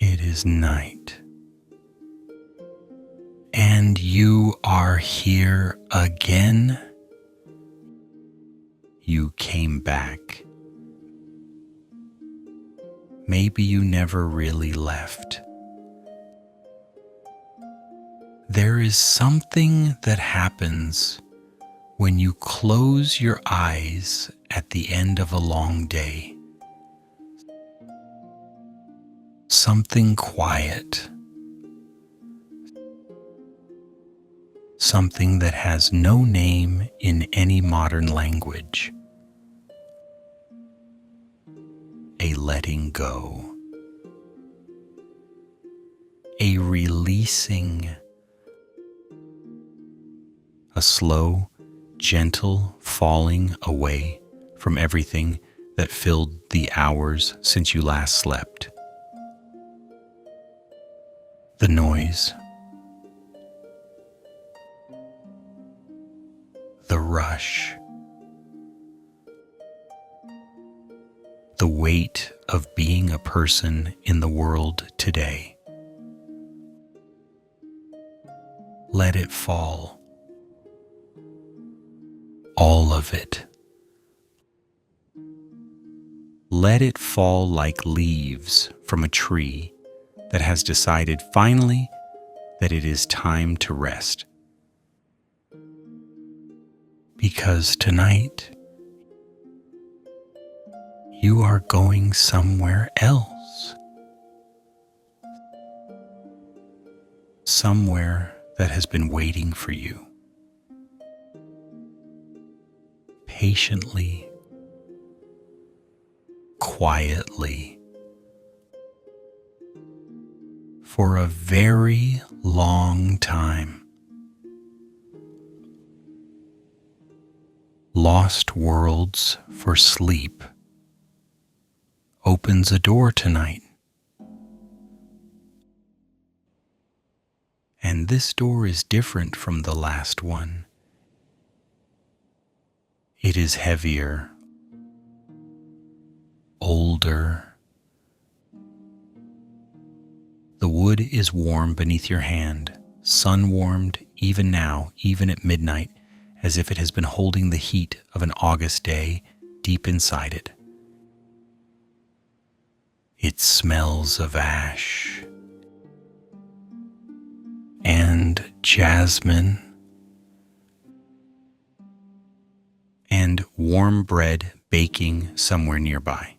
It is night, and you are here again. You came back. Maybe you never really left. There is something that happens when you close your eyes at the end of a long day. Something quiet. Something that has no name in any modern language. A letting go. A releasing. A slow, gentle falling away from everything that filled the hours since you last slept. The noise. The rush. The weight of being a person in the world today. Let it fall. All of it. Let it fall like leaves from a tree that has decided finally that it is time to rest. Because tonight, you are going somewhere else. Somewhere that has been waiting for you. Patiently, quietly, for a very long time. Lost Worlds for Sleep opens a door tonight. And this door is different from the last one. It is heavier, older. The wood is warm beneath your hand, sun-warmed even now, even at midnight, as if it has been holding the heat of an August day deep inside it. It smells of ash and jasmine and warm bread baking somewhere nearby.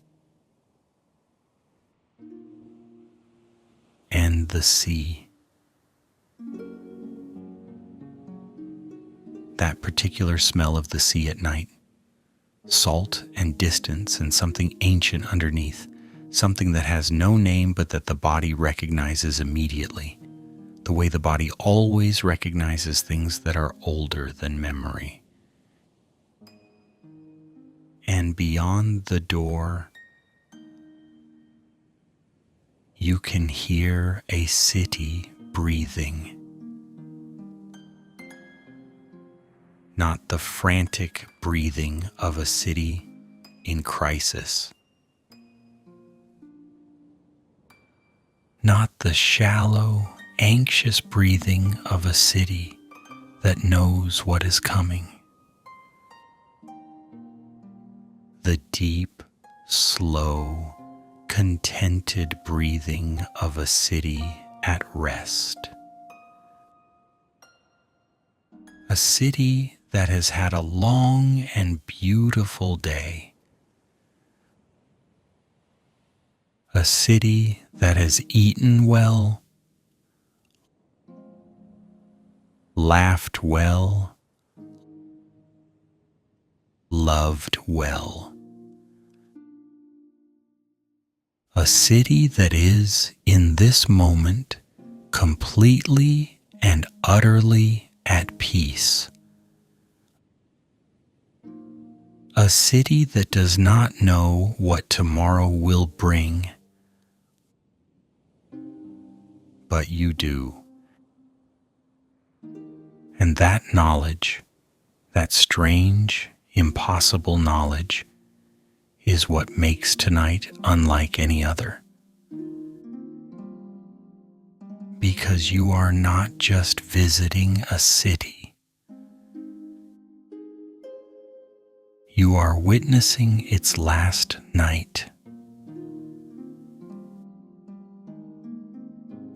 And the sea. That particular smell of the sea at night. Salt and distance and something ancient underneath. Something that has no name but that the body recognizes immediately. The way the body always recognizes things that are older than memory. And beyond the door, you can hear a city breathing. Not the frantic breathing of a city in crisis. Not the shallow, anxious breathing of a city that knows what is coming. The deep, slow, contented breathing of a city at rest. A city that has had a long and beautiful day. A city that has eaten well, laughed well, loved well. A city that is, in this moment, completely and utterly at peace. A city that does not know what tomorrow will bring, but you do. And that knowledge, that strange, impossible knowledge, is what makes tonight unlike any other. because you are not just visiting a city. You are witnessing its last night.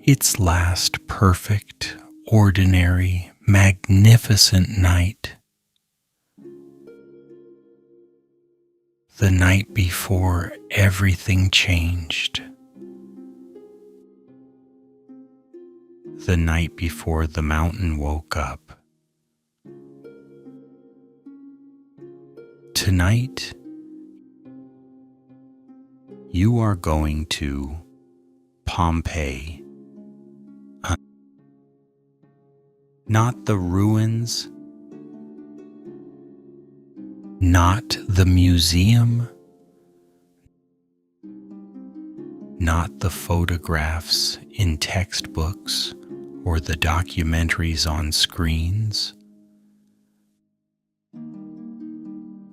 Its last perfect, ordinary, magnificent night. The night before everything changed. The night before the mountain woke up. Tonight, you are going to Pompeii. Not the ruins, not the museum, not the photographs in textbooks or the documentaries on screens.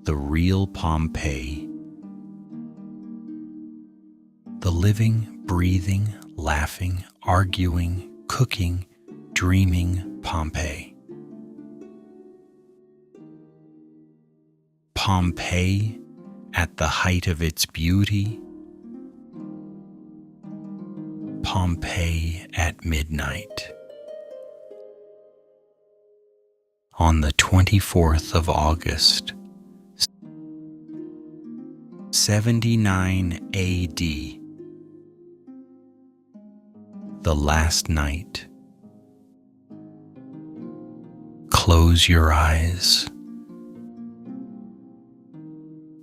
The real Pompeii. The living, breathing, laughing, arguing, cooking, dreaming Pompeii. Pompeii at the height of its beauty. Pompeii at midnight. On the 24th of August, 79 AD, the last night. Close your eyes.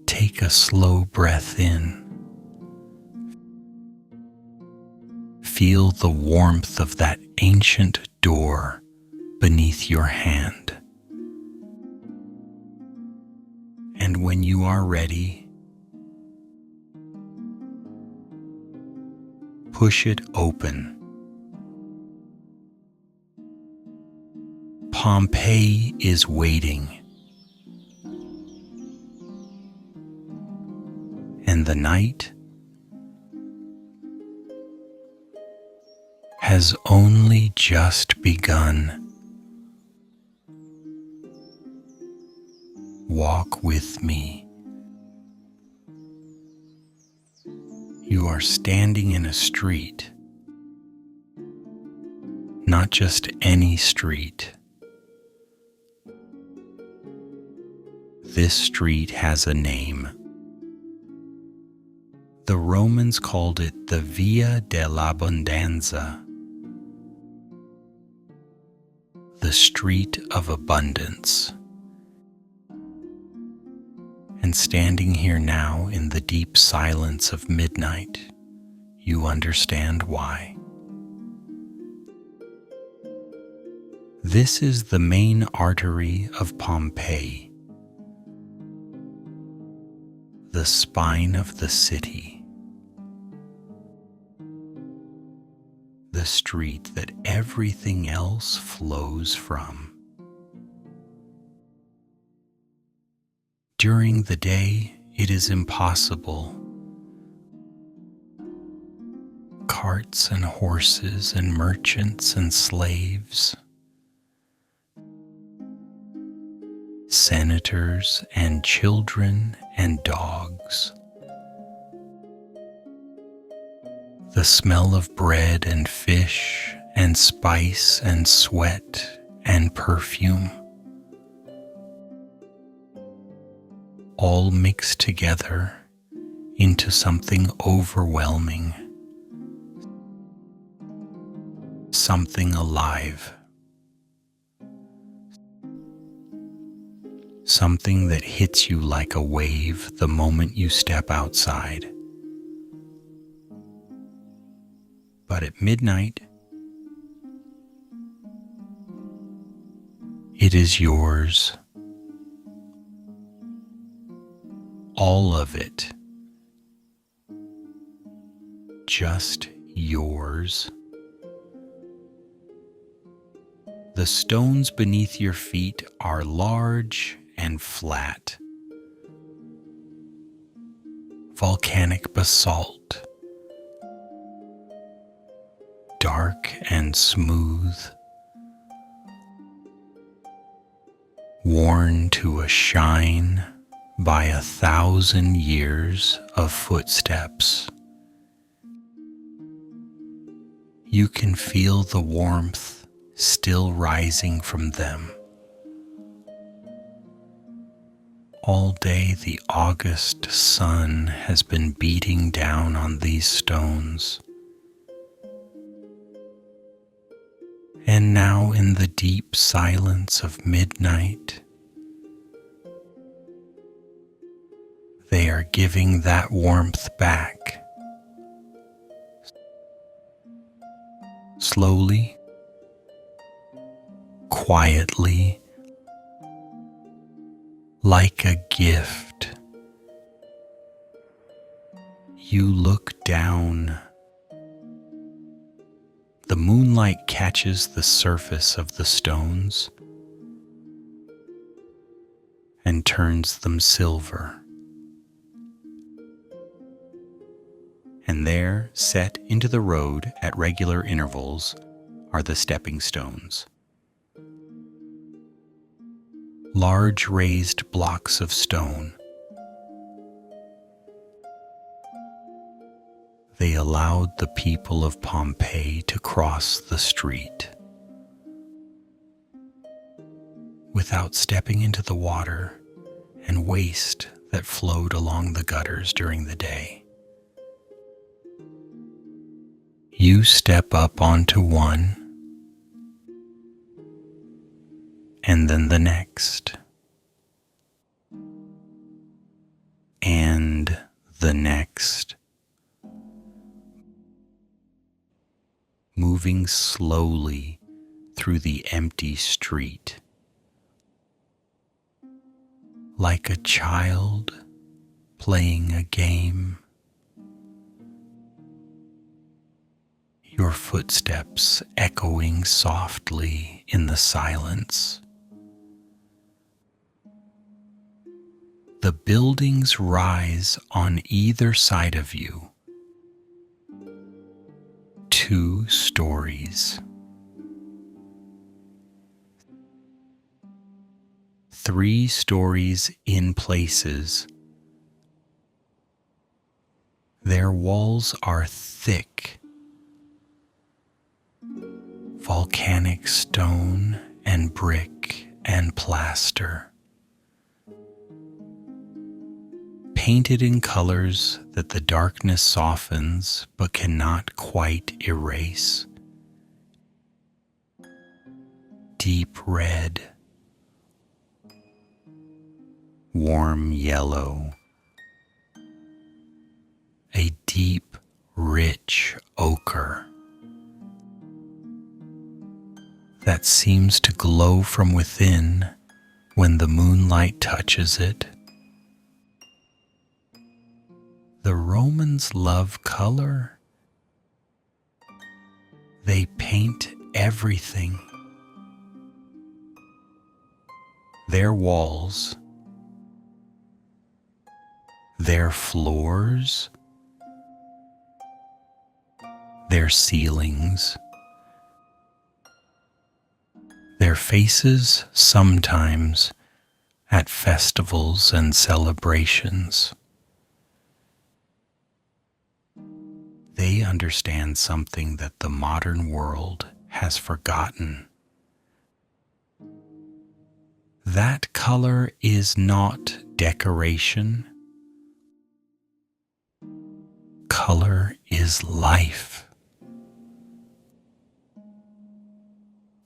Take a slow breath in. Feel the warmth of that ancient door beneath your hand. And when you are ready, push it open. Pompeii is waiting. And the night has only just begun. Walk with me. You are standing in a street, not just any street. This street has a name. The Romans called it the Via dell'Abbondanza, the Street of Abundance. And standing here now in the deep silence of midnight, you understand why. This is the main artery of Pompeii, the spine of the city, the street that everything else flows from. During the day, it is impossible. Carts and horses and merchants and slaves, senators and children and dogs. The smell of bread and fish and spice and sweat and perfume, all mixed together into something overwhelming, something alive, something that hits you like a wave the moment you step outside. But at midnight, it is yours. All of it. Just yours. The stones beneath your feet are large and flat. Volcanic basalt. dark and smooth, worn to a shine by 1,000 years of footsteps. You can feel the warmth still rising from them. All day the August sun has been beating down on these stones. And now in the deep silence of midnight, they are giving that warmth back. Slowly, quietly, like a gift. You look down. The moonlight catches the surface of the stones and turns them silver. And there, set into the road at regular intervals, are the stepping stones. Large raised blocks of stone. They allowed the people of Pompeii to cross the street without stepping into the water and waste that flowed along the gutters during the day. You step up onto one, and then the next, and the next, moving slowly through the empty street, like a child playing a game. Your footsteps echoing softly in the silence. The buildings rise on either side of you. 2 stories. 3 stories in places. Their walls are thick. Volcanic stone and brick and plaster. Painted in colors that the darkness softens but cannot quite erase. Deep red, warm yellow, a deep, rich ochre that seems to glow from within when the moonlight touches it. The Romans love color. They paint everything. Their walls, their floors, their ceilings, their faces sometimes at festivals and celebrations. They understand something that the modern world has forgotten. That color is not decoration. Color is life.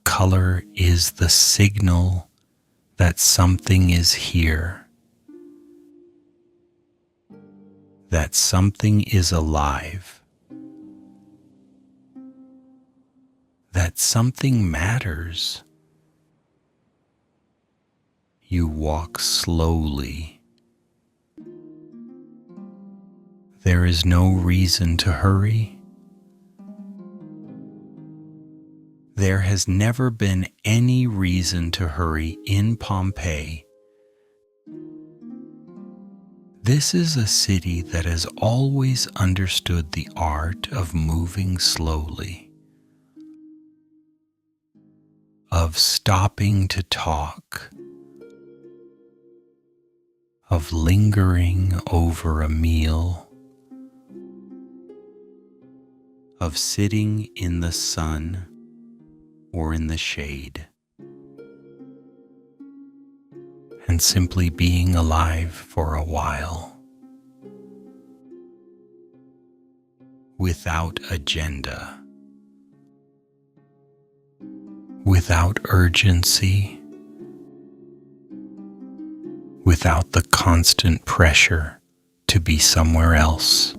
Color is the signal that something is here, that something is alive, that something matters. You walk slowly. There is no reason to hurry. There has never been any reason to hurry in Pompeii. This is a city that has always understood the art of moving slowly, of stopping to talk, of lingering over a meal, of sitting in the sun or in the shade, and simply being alive for a while, without agenda, without urgency, without the constant pressure to be somewhere else,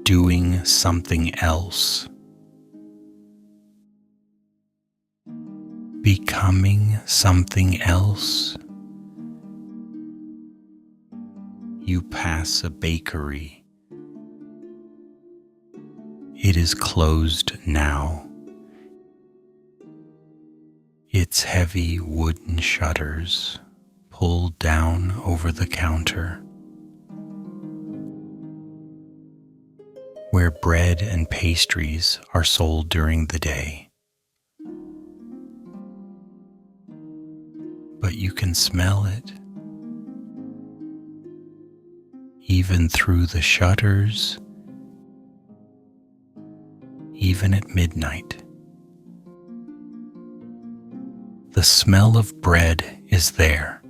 doing something else, becoming something else. You pass a bakery. It is closed now. Its heavy wooden shutters pulled down over the counter, where bread and pastries are sold during the day. But you can smell it, even through the shutters, even at midnight. The smell of bread is there,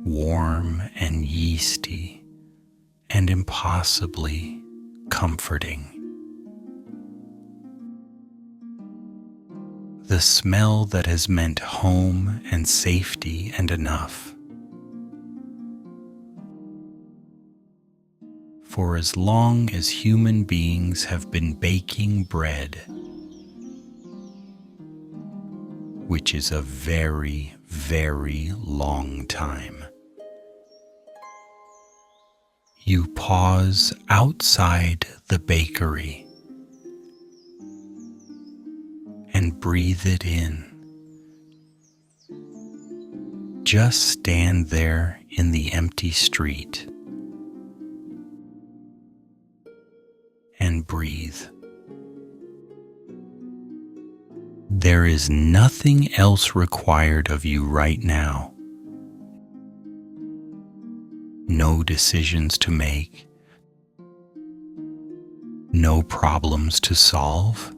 warm and yeasty and impossibly comforting. The smell that has meant home and safety and enough. For as long as human beings have been baking bread, which is a very, very long time, you pause outside the bakery and breathe it in. Just stand there in the empty street and breathe. There is nothing else required of you right now. No decisions to make, no problems to solve,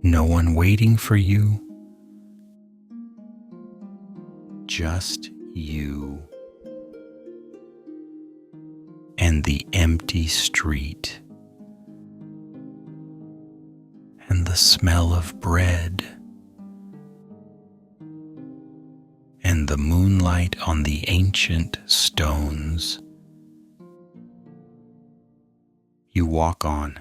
no one waiting for you, just you and the empty street and the smell of bread and the moonlight on the ancient stones. You walk on,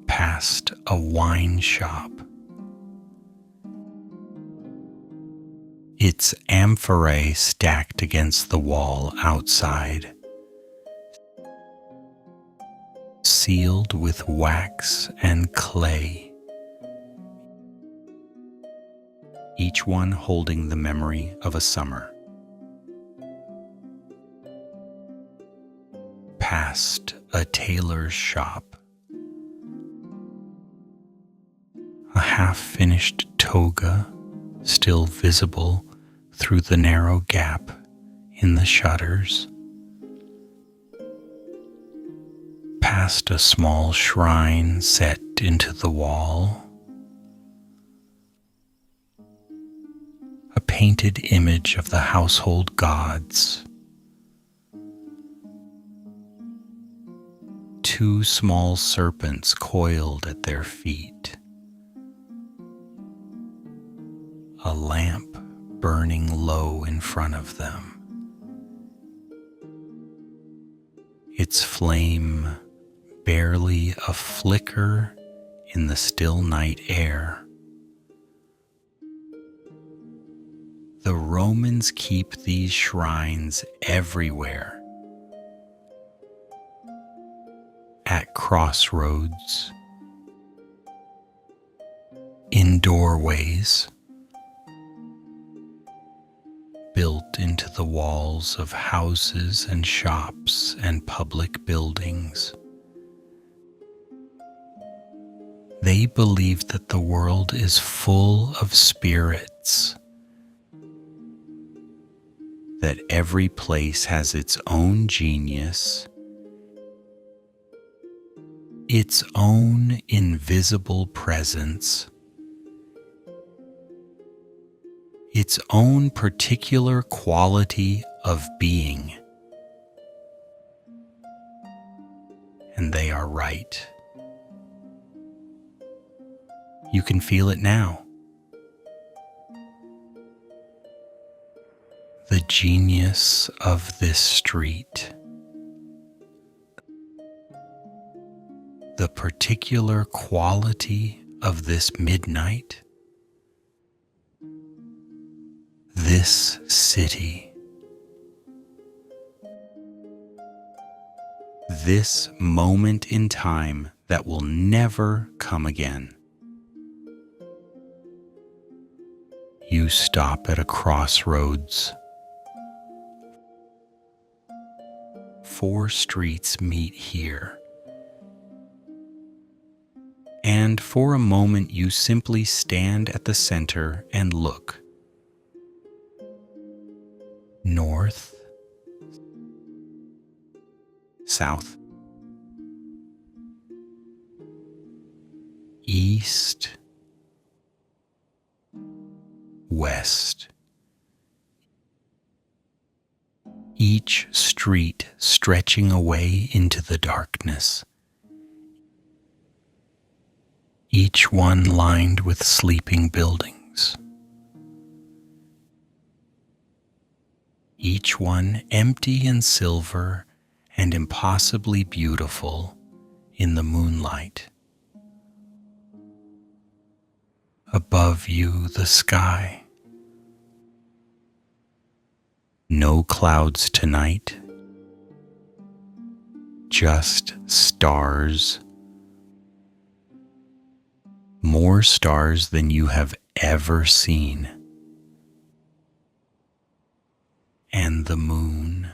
past a wine shop. Its amphorae stacked against the wall outside, sealed with wax and clay, each one holding the memory of a summer. Past a tailor's shop, a half-finished toga still visible through the narrow gap in the shutters. Past a small shrine set into the wall, a painted image of the household gods, two small serpents coiled at their feet, a lamp burning low in front of them, its flame barely a flicker in the still night air. The Romans keep these shrines everywhere, at crossroads, in doorways, built built into the walls of houses and shops and public buildings. They believe that the world is full of spirits, that every place has its own genius, its own invisible presence, its own particular quality of being. And they are right. You can feel it now. The genius of this street, the particular quality of this midnight, this city, this moment in time that will never come again. You stop at a crossroads. 4 streets meet here. And for a moment you simply stand at the center and look. North, south, east, west. Each street stretching away into the darkness. Each one lined with sleeping buildings. Each one empty and silver and impossibly beautiful in the moonlight. Above you, the sky. No clouds tonight, just stars. More stars than you have ever seen. And the moon,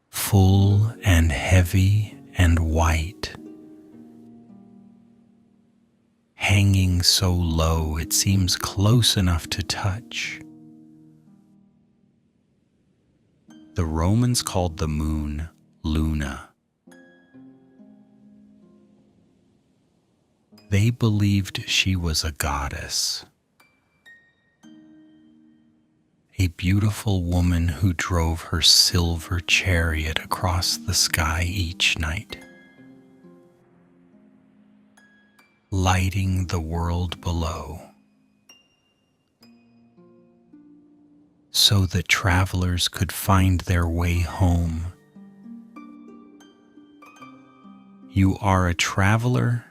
full and heavy and white, hanging so low it seems close enough to touch. The Romans called the moon Luna. They believed she was a goddess, a beautiful woman who drove her silver chariot across the sky each night, lighting the world below, so that travelers could find their way home. You are a traveler,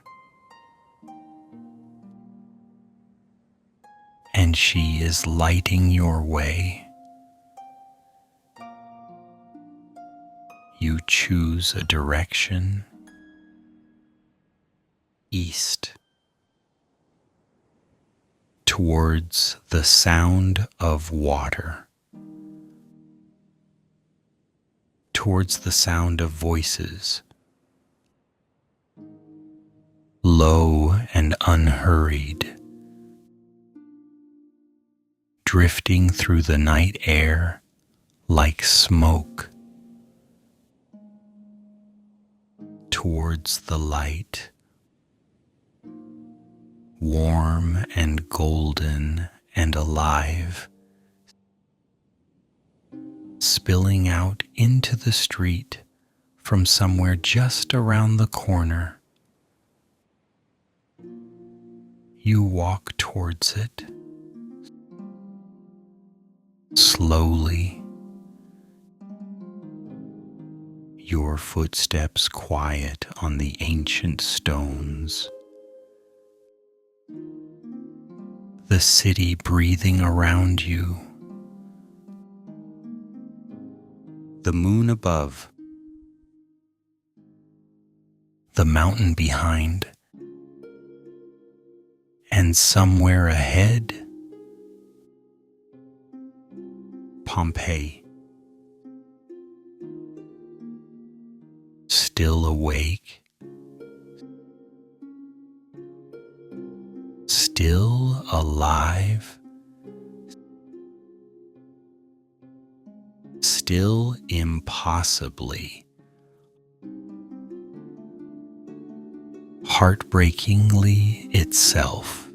and she is lighting your way. You choose a direction, east, towards the sound of water, towards the sound of voices, low and unhurried, drifting through the night air like smoke, towards the light, warm and golden and alive, spilling out into the street from somewhere just around the corner. You walk towards it, slowly, your footsteps quiet on the ancient stones. The city breathing around you. The moon above. The mountain behind. And somewhere ahead, Pompeii. Still awake, still alive, still impossibly, heartbreakingly itself.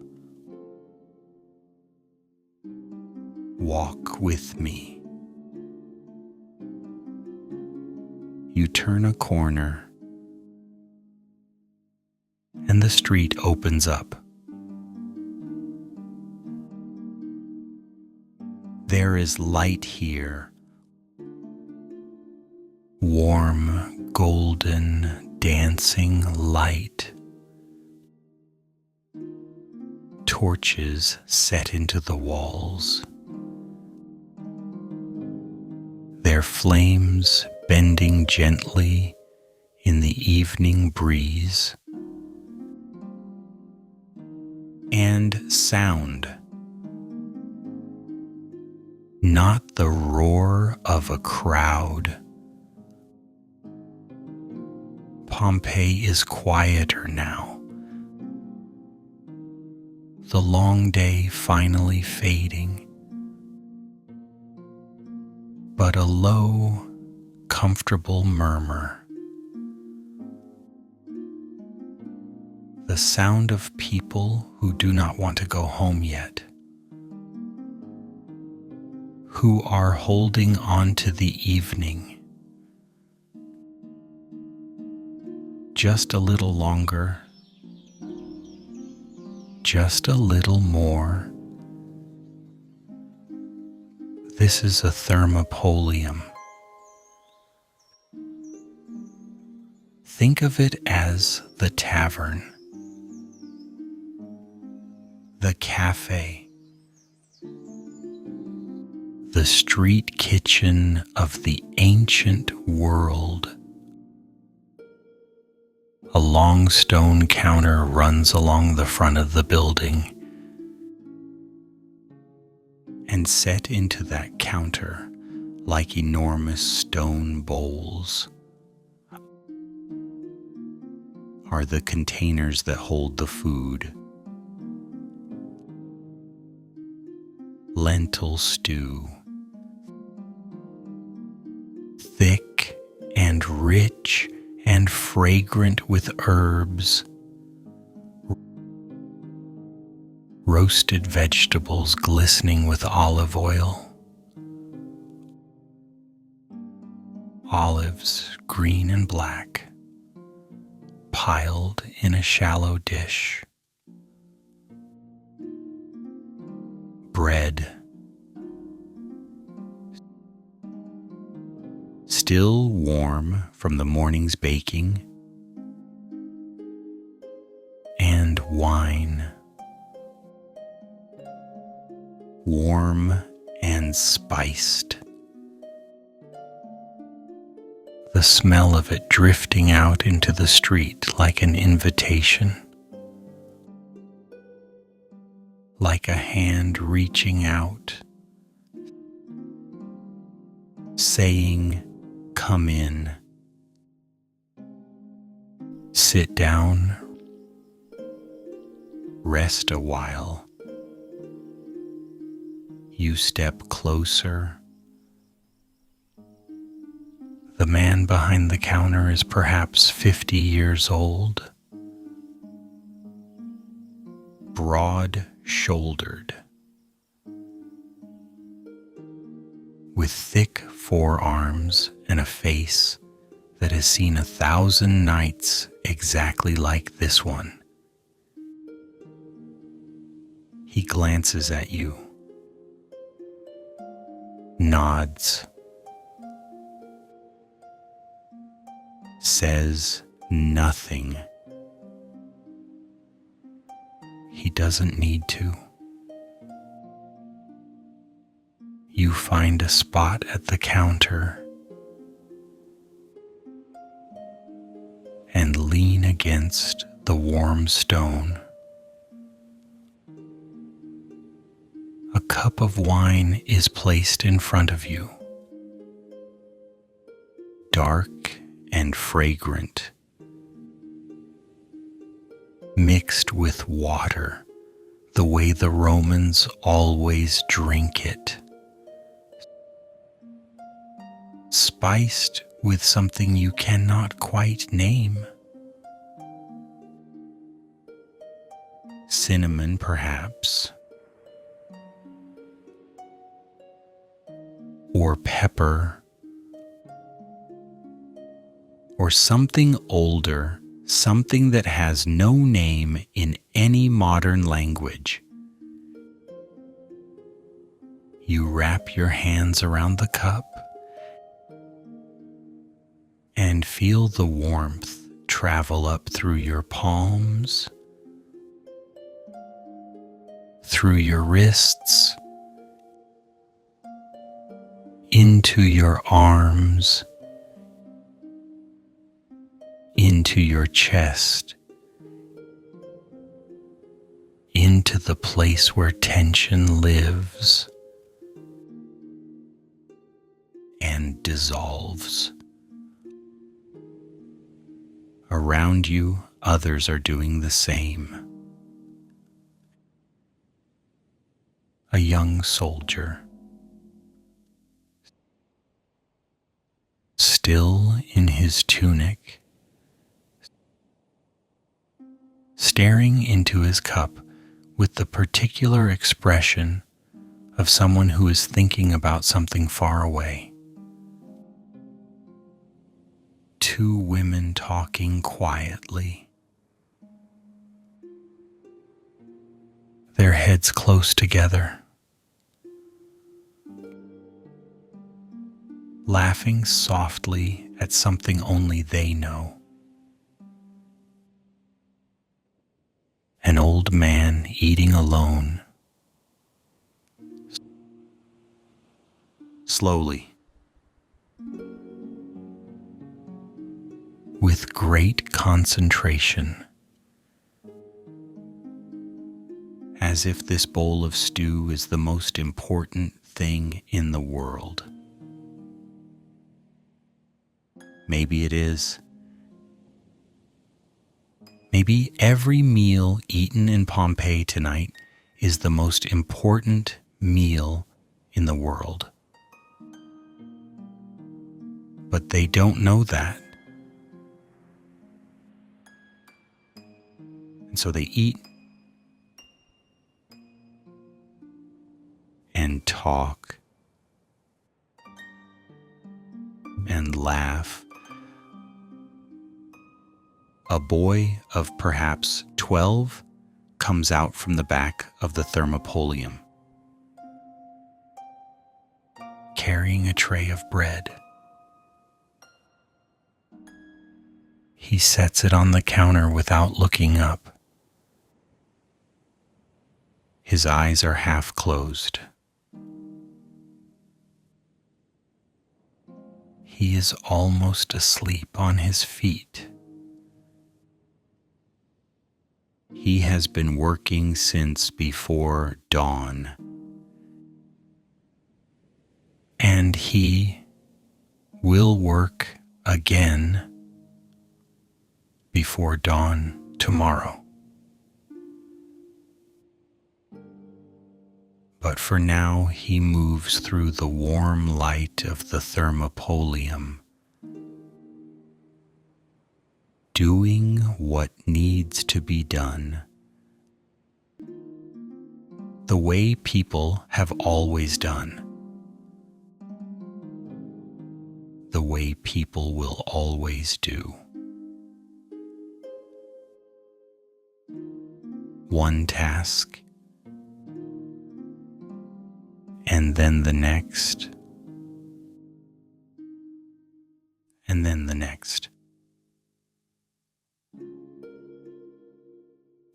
Walk with me. You turn a corner, and the street opens up. There is light here, warm, golden, dancing light. Torches set into the walls, their flames bending gently in the evening breeze. And sound, not the roar of a crowd. Pompeii is quieter now, the long day finally fading, but a low, comfortable murmur. The sound of people who do not want to go home yet, who are holding on to the evening. Just a little longer, just a little more. This is a thermopolium. Think of it as the tavern, the cafe, the street kitchen of the ancient world. A long stone counter runs along the front of the building, and set into that counter, like enormous stone bowls, are the containers that hold the food. Lentil stew, thick and rich and fragrant with herbs, roasted vegetables glistening with olive oil, olives green and black, piled in a shallow dish. Bread, still warm from the morning's baking, and wine, warm and spiced. The smell of it drifting out into the street like an invitation, like a hand reaching out, saying, "Come in, sit down, rest a while." You step closer. The man behind the counter is perhaps 50 years old, broad-shouldered, with thick forearms and a face that has seen 1,000 nights exactly like this one. He glances at you, nods, says nothing. He doesn't need to. You find a spot at the counter and lean against the warm stone. A cup of wine is placed in front of you, dark and fragrant, mixed with water, the way the Romans always drink it, spiced with something you cannot quite name. Cinnamon, perhaps, or pepper, or something older, something that has no name in any modern language. You wrap your hands around the cup and feel the warmth travel up through your palms, through your wrists, into your arms, into your chest, into the place where tension lives and dissolves. Around you, others are doing the same. A young soldier, still in his tunic, staring into his cup with the particular expression of someone who is thinking about something far away. Two women talking quietly, their heads close together, laughing softly at something only they know. An old man eating alone, slowly, with great concentration, as if this bowl of stew is the most important thing in the world. Maybe it is. Maybe every meal eaten in Pompeii tonight is the most important meal in the world. But they don't know that. And so they eat and talk and laugh. A boy of perhaps 12 comes out from the back of the thermopolium, carrying a tray of bread. He sets it on the counter without looking up. His eyes are half closed. He is almost asleep on his feet. He has been working since before dawn, and he will work again before dawn tomorrow. But for now, he moves through the warm light of the thermopolium, doing what needs to be done, the way people have always done, the way people will always do. One task, and then the next, and then the next,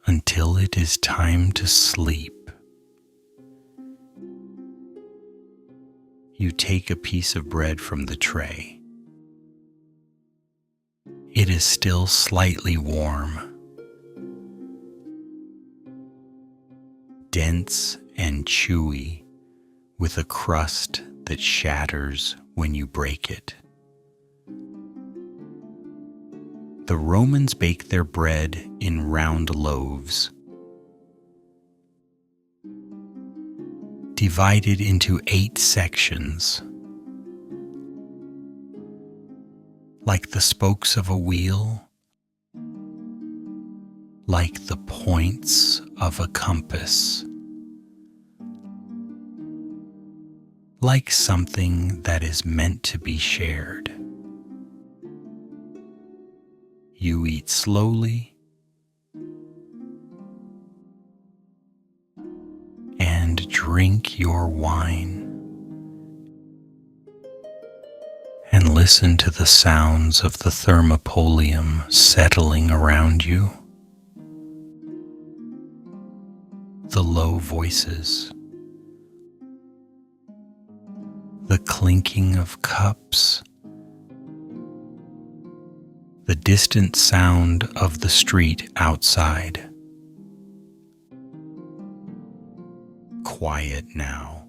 until it is time to sleep. You take a piece of bread from the tray. It is still slightly warm, dense and chewy, with a crust that shatters when you break it. The Romans baked their bread in round loaves, divided into 8 sections, like the spokes of a wheel, like the points of a compass, like something that is meant to be shared. You eat slowly and drink your wine and listen to the sounds of the thermopolium settling around you. The low voices, the clinking of cups, the distant sound of the street outside. Quiet now,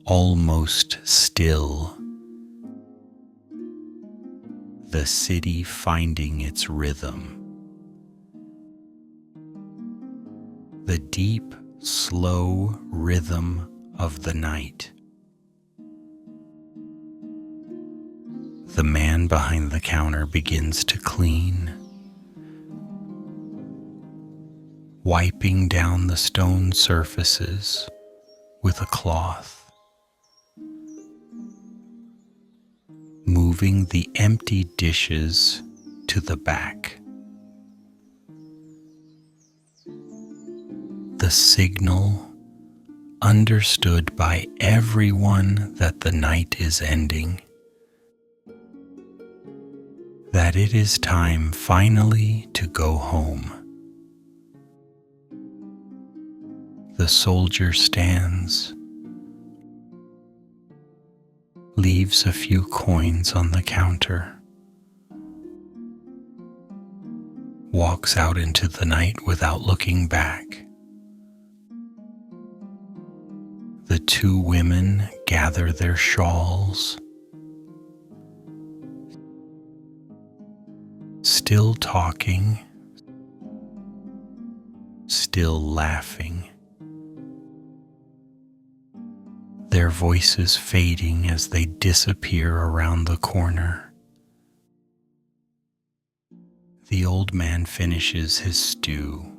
almost still, the city finding its rhythm. The deep, slow rhythm of the night. The man behind the counter begins to clean, wiping down the stone surfaces with a cloth, moving the empty dishes to the back. The signal understood by everyone that the night is ending, that it is time finally to go home. The soldier stands, leaves a few coins on the counter, walks out into the night without looking back. The 2 women gather their shawls, still talking, still laughing, their voices fading as they disappear around the corner. The old man finishes his stew,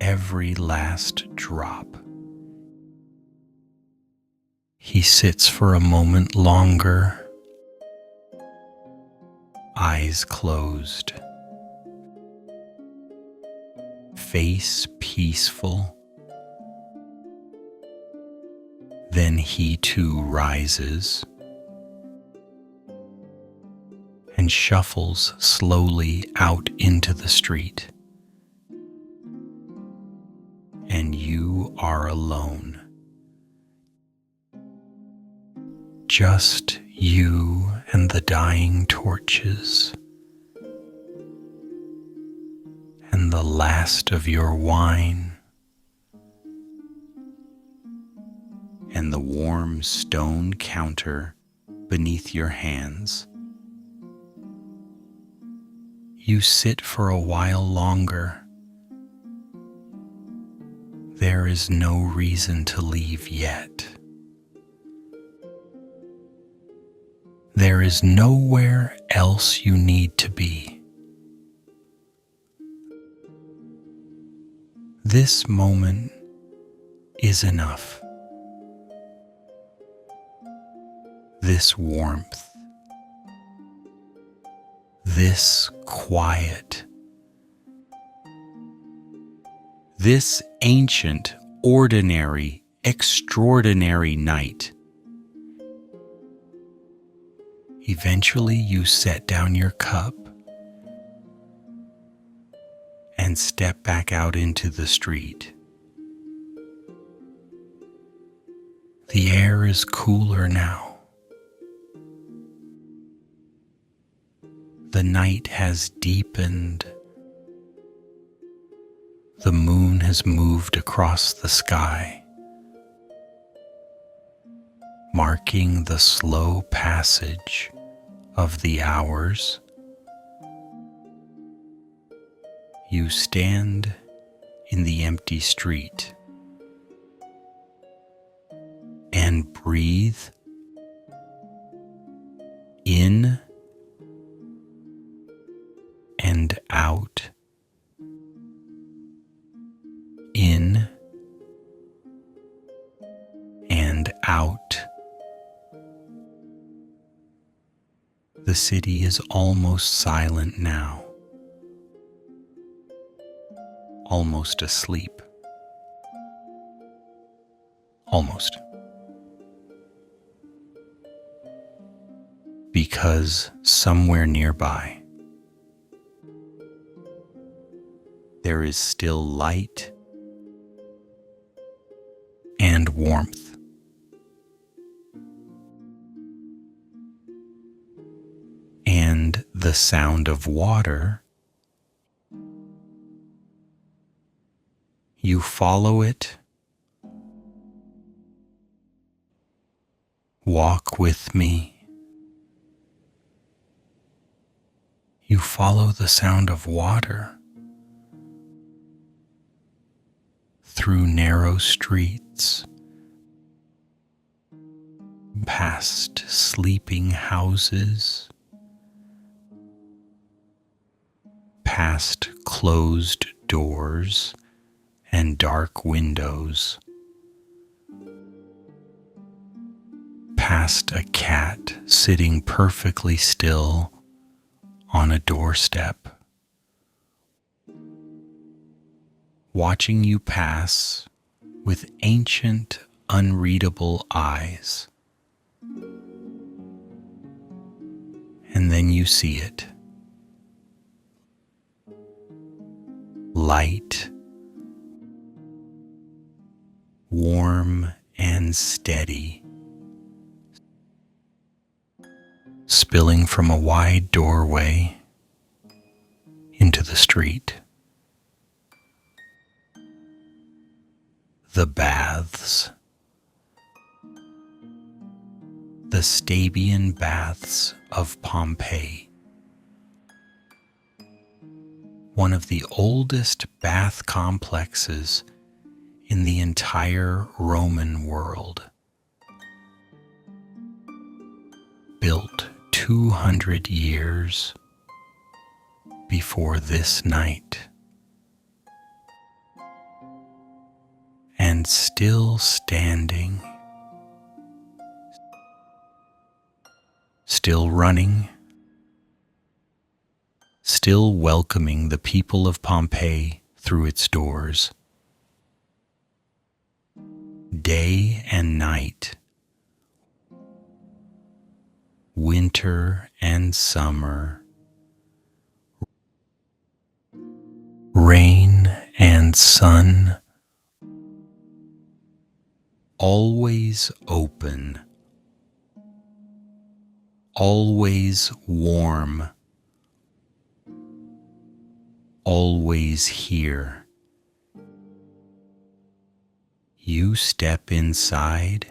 every last drop. He sits for a moment longer, eyes closed, face peaceful. Then he too rises and shuffles slowly out into the street. And you are alone. Just you and the dying torches, and the last of your wine, and the warm stone counter beneath your hands. You sit for a while longer. There is no reason to leave yet. There is nowhere else you need to be. This moment is enough. This warmth, this quiet, this ancient, ordinary, extraordinary night. Eventually you set down your cup and step back out into the street. The air is cooler now. The night has deepened The moon has moved across the sky, marking the slow passage of the hours. You stand in the empty street and breathe in and out, in and out. The city is almost silent now, almost asleep. Almost. Because somewhere nearby, there is still light and warmth. And the sound of water, you follow it. Walk with me. You follow the sound of water through narrow streets, past sleeping houses, past closed doors and dark windows, past a cat sitting perfectly still on a doorstep, watching you pass with ancient, unreadable eyes. And then you see it. Light, warm and steady, spilling from a wide doorway into the street. The baths, the Stabian baths of Pompeii, one of the oldest bath complexes in the entire Roman world, built 200 years before this night, and still standing, still running, still welcoming the people of Pompeii through its doors. Day and night, winter and summer, rain and sun, always open, always warm, always here. You step inside,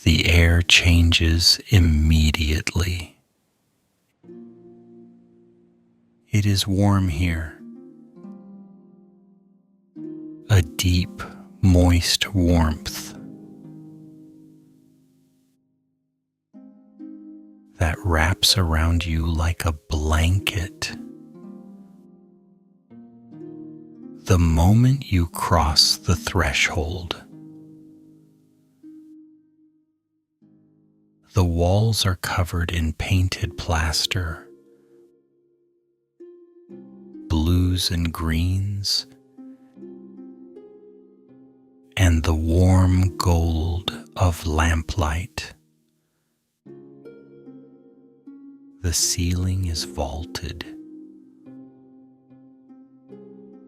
the air changes immediately. It is warm here, a deep, moist warmth that wraps around you like a blanket. The moment you cross the threshold, the walls are covered in painted plaster, blues and greens, and the warm gold of lamplight. The ceiling is vaulted,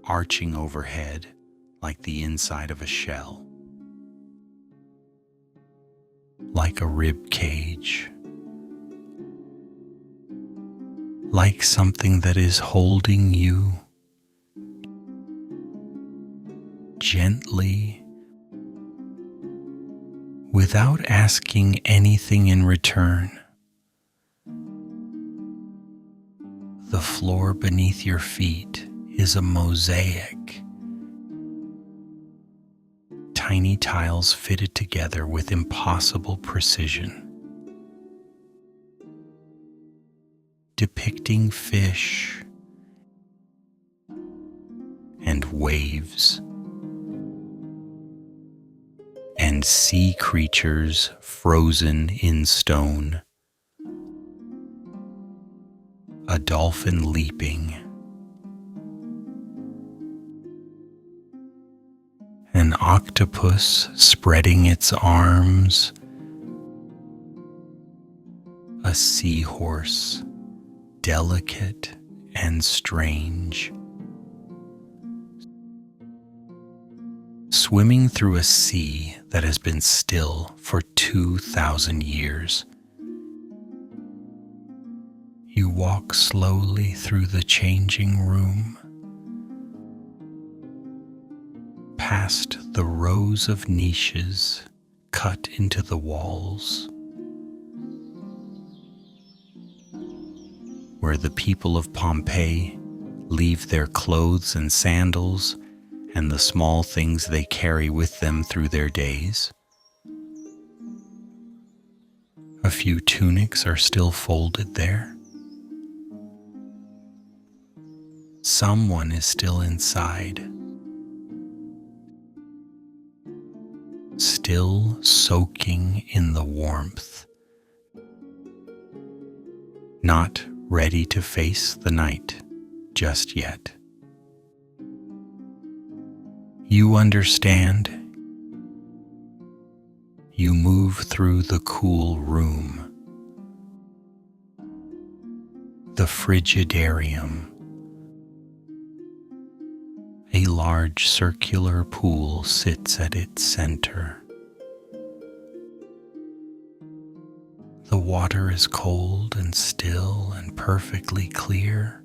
arching overhead like the inside of a shell, like a rib cage, like something that is holding you gently, without asking anything in return. The floor beneath your feet is a mosaic. Tiny tiles fitted together with impossible precision, depicting fish and waves and sea creatures frozen in stone. A dolphin leaping, an octopus spreading its arms, a seahorse, delicate and strange, swimming through a sea that has been still for 2,000 years. You walk slowly through the changing room, past the rows of niches cut into the walls, where the people of Pompeii leave their clothes and sandals and the small things they carry with them through their days. A few tunics are still folded there. Someone is still inside, still soaking in the warmth, not ready to face the night just yet. You understand. You move through the cool room, the frigidarium. A large circular pool sits at its center. The water is cold and still and perfectly clear.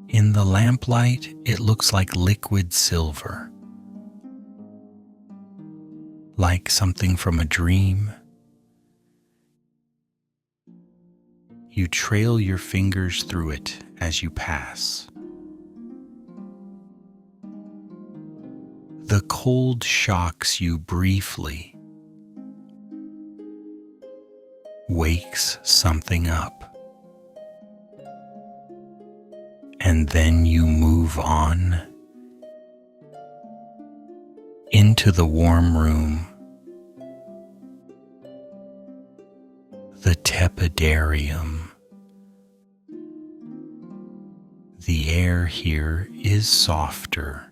In the lamplight, it looks like liquid silver, like something from a dream. You trail your fingers through it as you pass. The cold shocks you briefly, wakes something up, and then you move on into the warm room, the tepidarium. The air here is softer,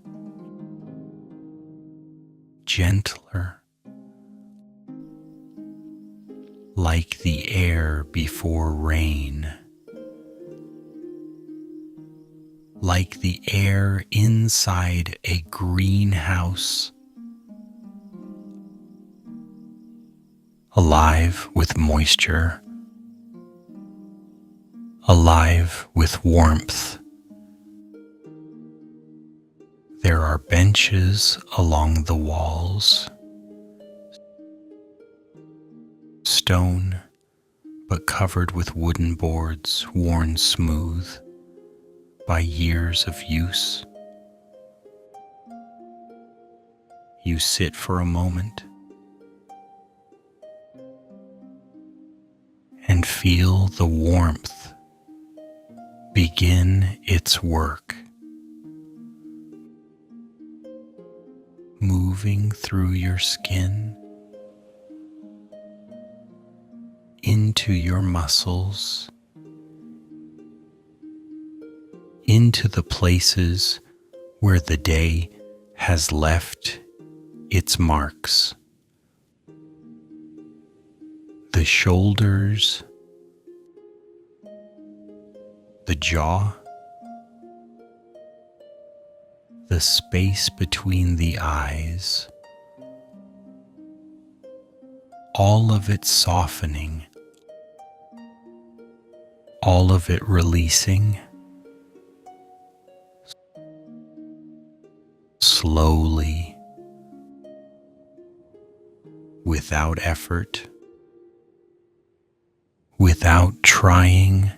gentler, like the air before rain, like the air inside a greenhouse, alive with moisture, alive with warmth. There are benches along the walls, stone but covered with wooden boards worn smooth by years of use. You sit for a moment and feel the warmth begin its work, moving through your skin, into your muscles, into the places where the day has left its marks. The shoulders, the jaw, the space between the eyes, all of it softening, all of it releasing, slowly, without effort, without trying,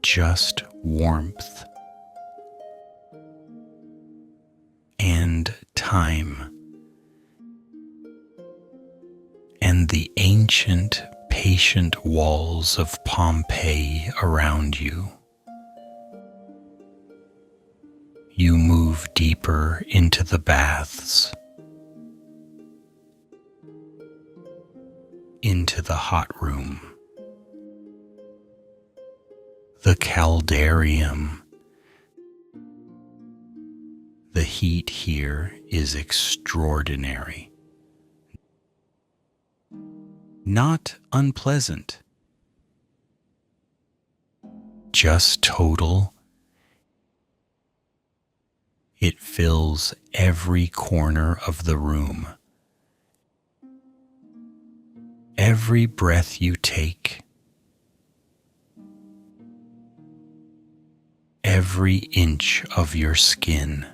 just warmth and time, and the ancient, patient walls of Pompeii around you. You move deeper into the baths, into the hot room, the caldarium. The heat here is extraordinary, not unpleasant, just total. It fills every corner of the room. Every breath you take, every inch of your skin.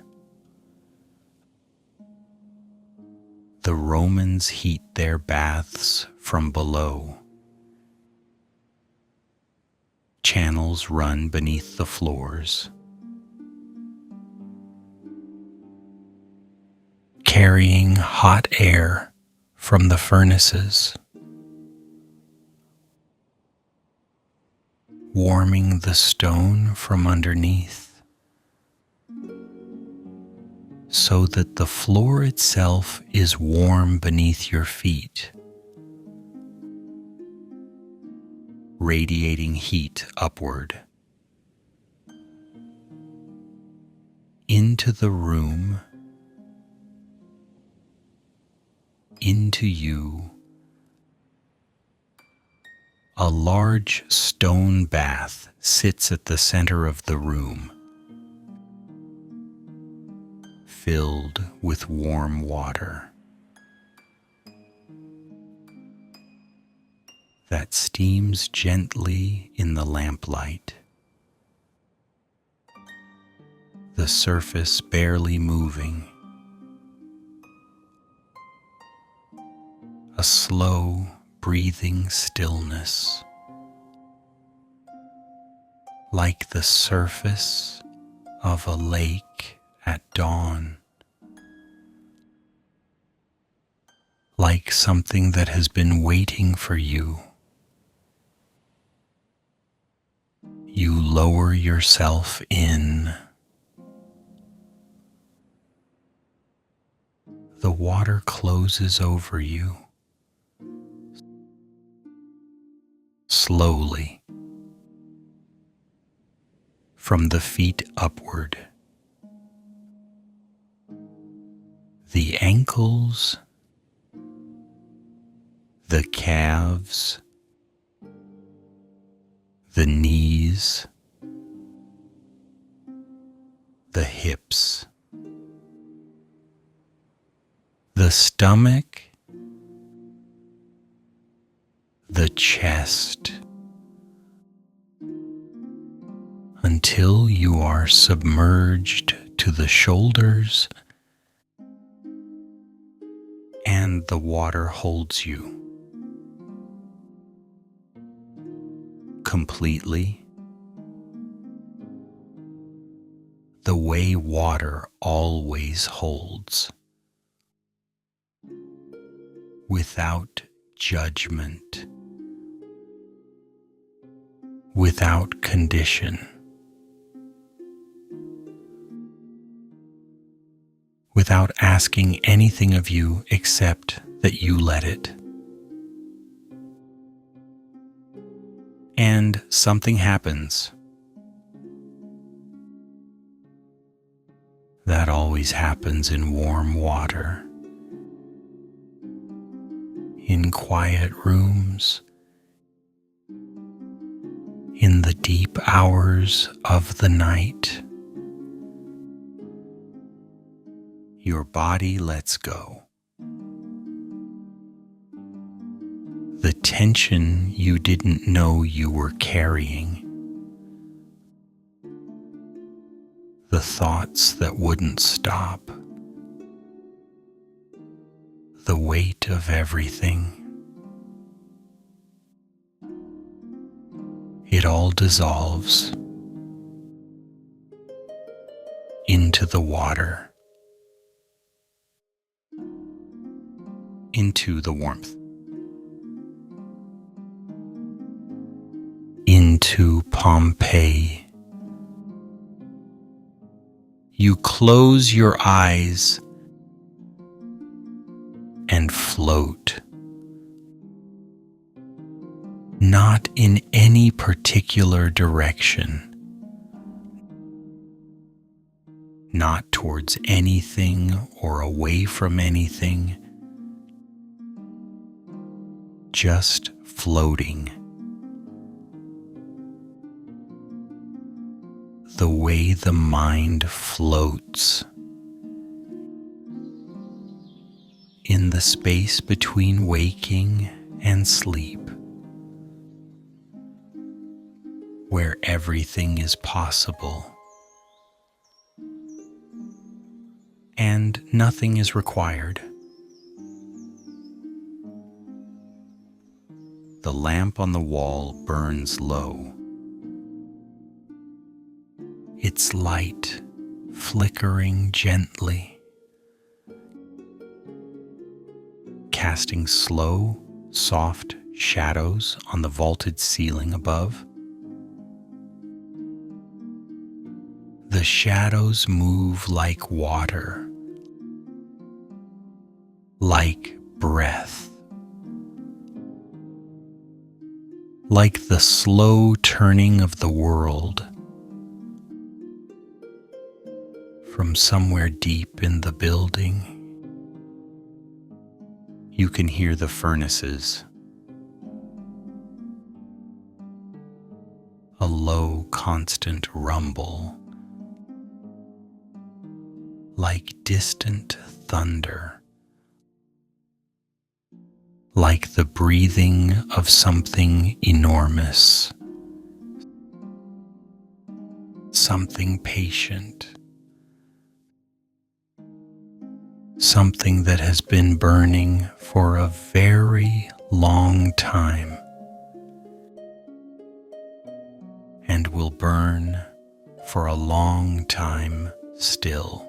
The Romans heat their baths from below. Channels run beneath the floors, carrying hot air from the furnaces, warming the stone from underneath, so that the floor itself is warm beneath your feet, radiating heat upward. Into the room, into you, a large stone bath sits at the center of the room, filled with warm water that steams gently in the lamplight, the surface barely moving. A slow, breathing stillness, like the surface of a lake at dawn, like something that has been waiting for you. You lower yourself in. The water closes over you, slowly, from the feet upward. The ankles, the calves, the knees, the hips, the stomach, the chest, until you are submerged to the shoulders and the water holds you completely, the way water always holds, without judgment, without condition, without asking anything of you except that you let it. And something happens. That always happens in warm water, in quiet rooms, in the deep hours of the night. Your body lets go. The tension you didn't know you were carrying, the thoughts that wouldn't stop, the weight of everything. It all dissolves into the water, into the warmth, into Pompeii. You close your eyes and float, not in any particular direction, not towards anything or away from anything, just floating. The way the mind floats in the space between waking and sleep, where everything is possible and nothing is required. The lamp on the wall burns low, its light flickering gently, casting slow, soft shadows on the vaulted ceiling above. The shadows move like water, like breath, like the slow turning of the world. From somewhere deep in the building, you can hear the furnaces, a low, constant rumble, like distant thunder, like the breathing of something enormous, something patient, something that has been burning for a very long time and will burn for a long time still.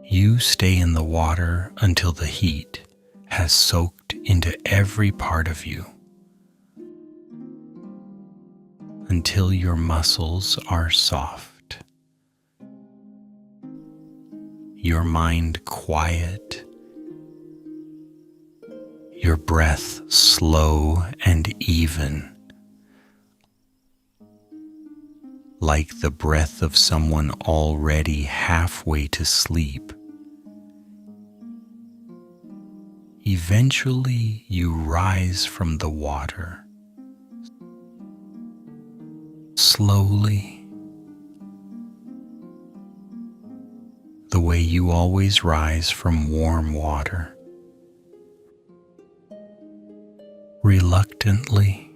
You stay in the water until the heat has soaked into every part of you, until your muscles are soft, your mind quiet, your breath slow and even, like the breath of someone already halfway to sleep. Eventually, you rise from the water, slowly, the way you always rise from warm water, reluctantly,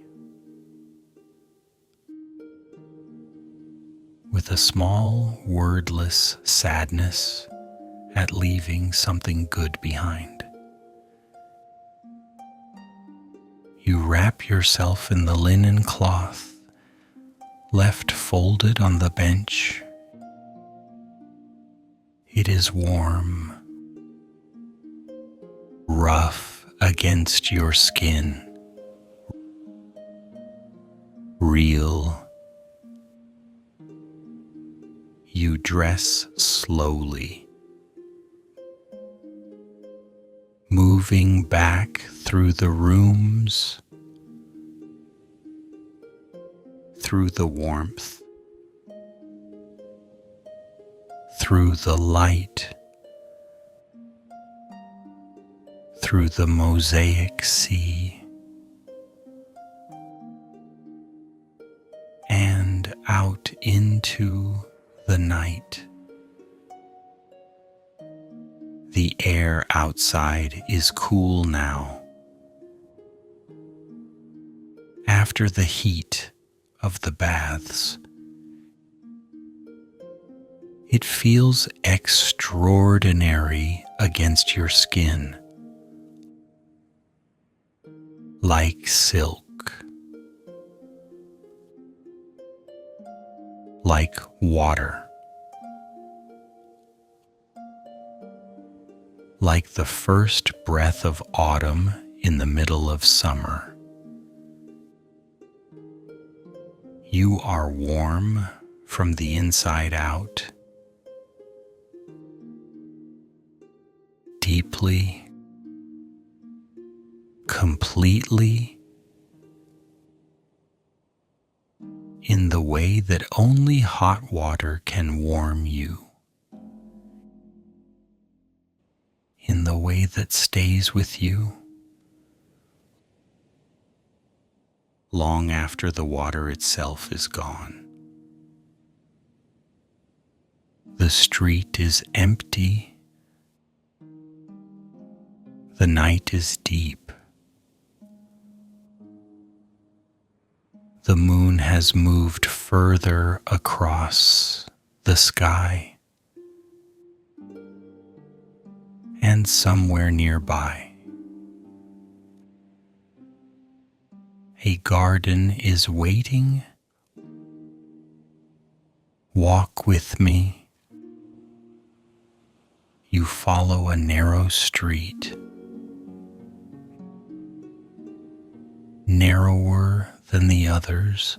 with a small, wordless sadness at leaving something good behind. You wrap yourself in the linen cloth left folded on the bench. It is warm, rough against your skin, real. You dress slowly, moving back through the rooms, through the warmth, through the light, through the mosaic sea, and out into the night. The air outside is cool now. After the heat of the baths, It feels extraordinary against your skin, like silk, like water, like the first breath of autumn in the middle of summer. You are warm from the inside out, deeply, completely, in the way that only hot water can warm you, in the way that stays with you long after the water itself is gone. The street is empty. The night is deep. The moon has moved further across the sky, and somewhere nearby, a garden is waiting. Walk with me. You follow a narrow street, narrower than the others,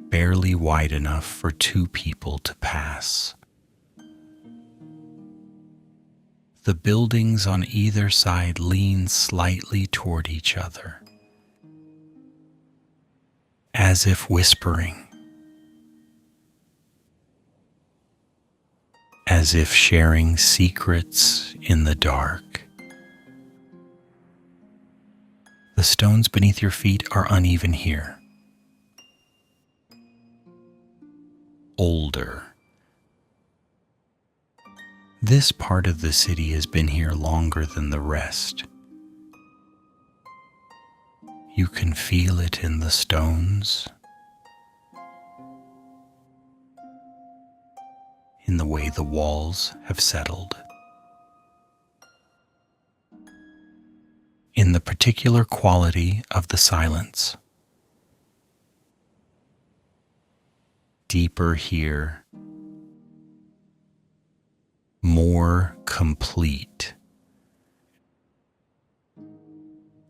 barely wide enough for two people to pass. The buildings on either side lean slightly toward each other, as if whispering, as if sharing secrets in the dark. The stones beneath your feet are uneven here, older. This part of the city has been here longer than the rest. You can feel it in the stones, in the way the walls have settled, in the particular quality of the silence. Deeper here, more complete,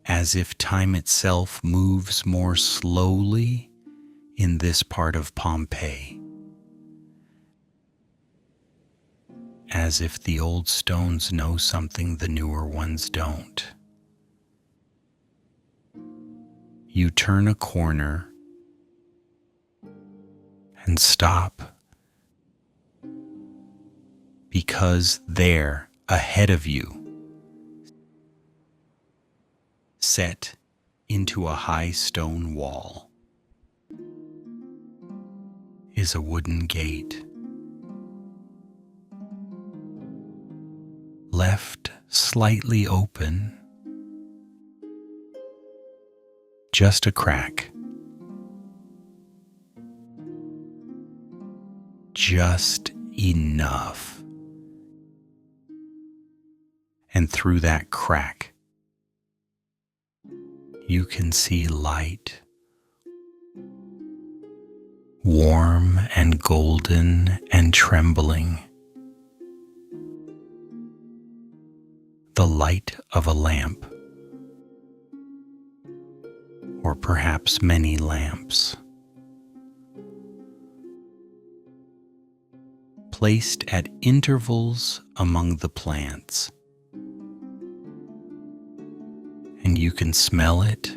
as if time itself moves more slowly in this part of Pompeii, as if the old stones know something the newer ones don't. You turn a corner and stop, because there, ahead of you, set into a high stone wall, is a wooden gate, left slightly open, just a crack, just enough. And through that crack, you can see light, warm and golden and trembling, the light of a lamp, or perhaps many lamps, placed at intervals among the plants. And you can smell it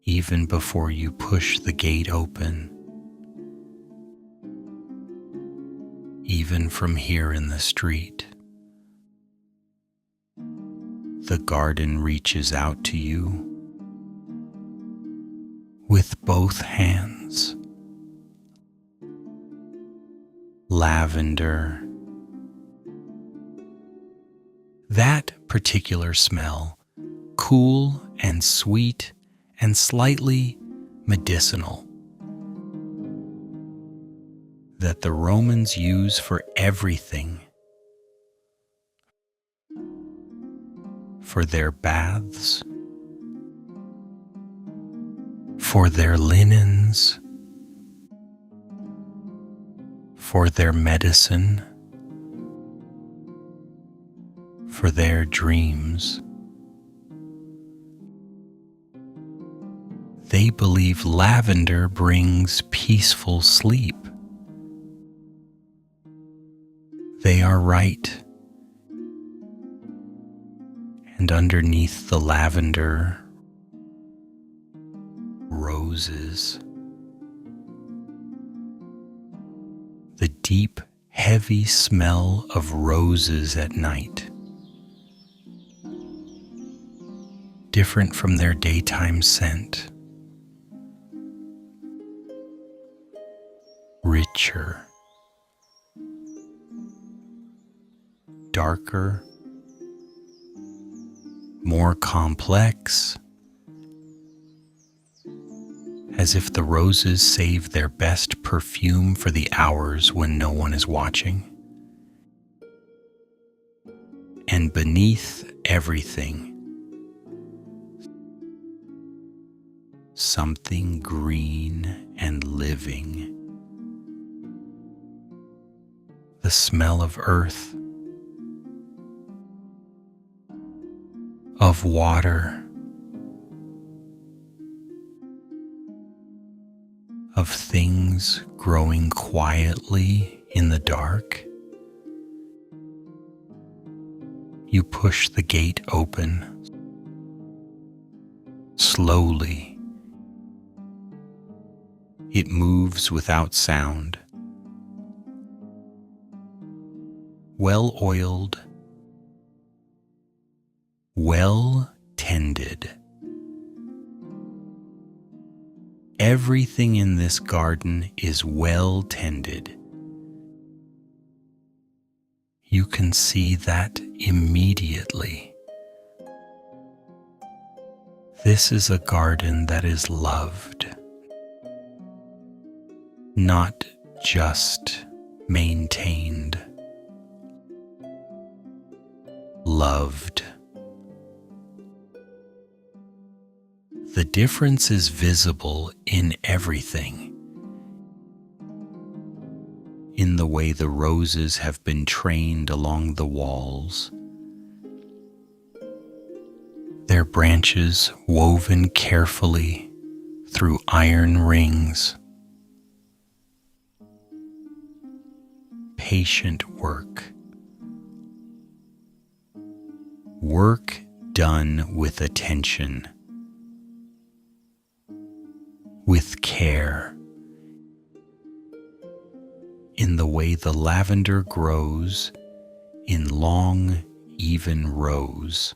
even before you push the gate open, even from here in the street. The garden reaches out to you with both hands. Lavender. That particular smell, cool and sweet and slightly medicinal, that the Romans use for everything, for their baths, for their linens, for their medicine, for their dreams. They believe lavender brings peaceful sleep. They are right. And underneath the lavender, roses. The deep, heavy smell of roses at night. Different from their daytime scent. Richer. Darker. More complex. As if the roses save their best perfume for the hours when no one is watching. And beneath everything, something green and living. The smell of earth, of water, of things growing quietly in the dark. You push the gate open, slowly. It moves without sound. Well-oiled, well-tended. Everything in this garden is well-tended. You can see that immediately. This is a garden that is loved, not just maintained. Loved. The difference is visible in everything. In the way the roses have been trained along the walls, their branches woven carefully through iron rings. Patient work. Work done with attention, with care. In the way the lavender grows in long, even rows.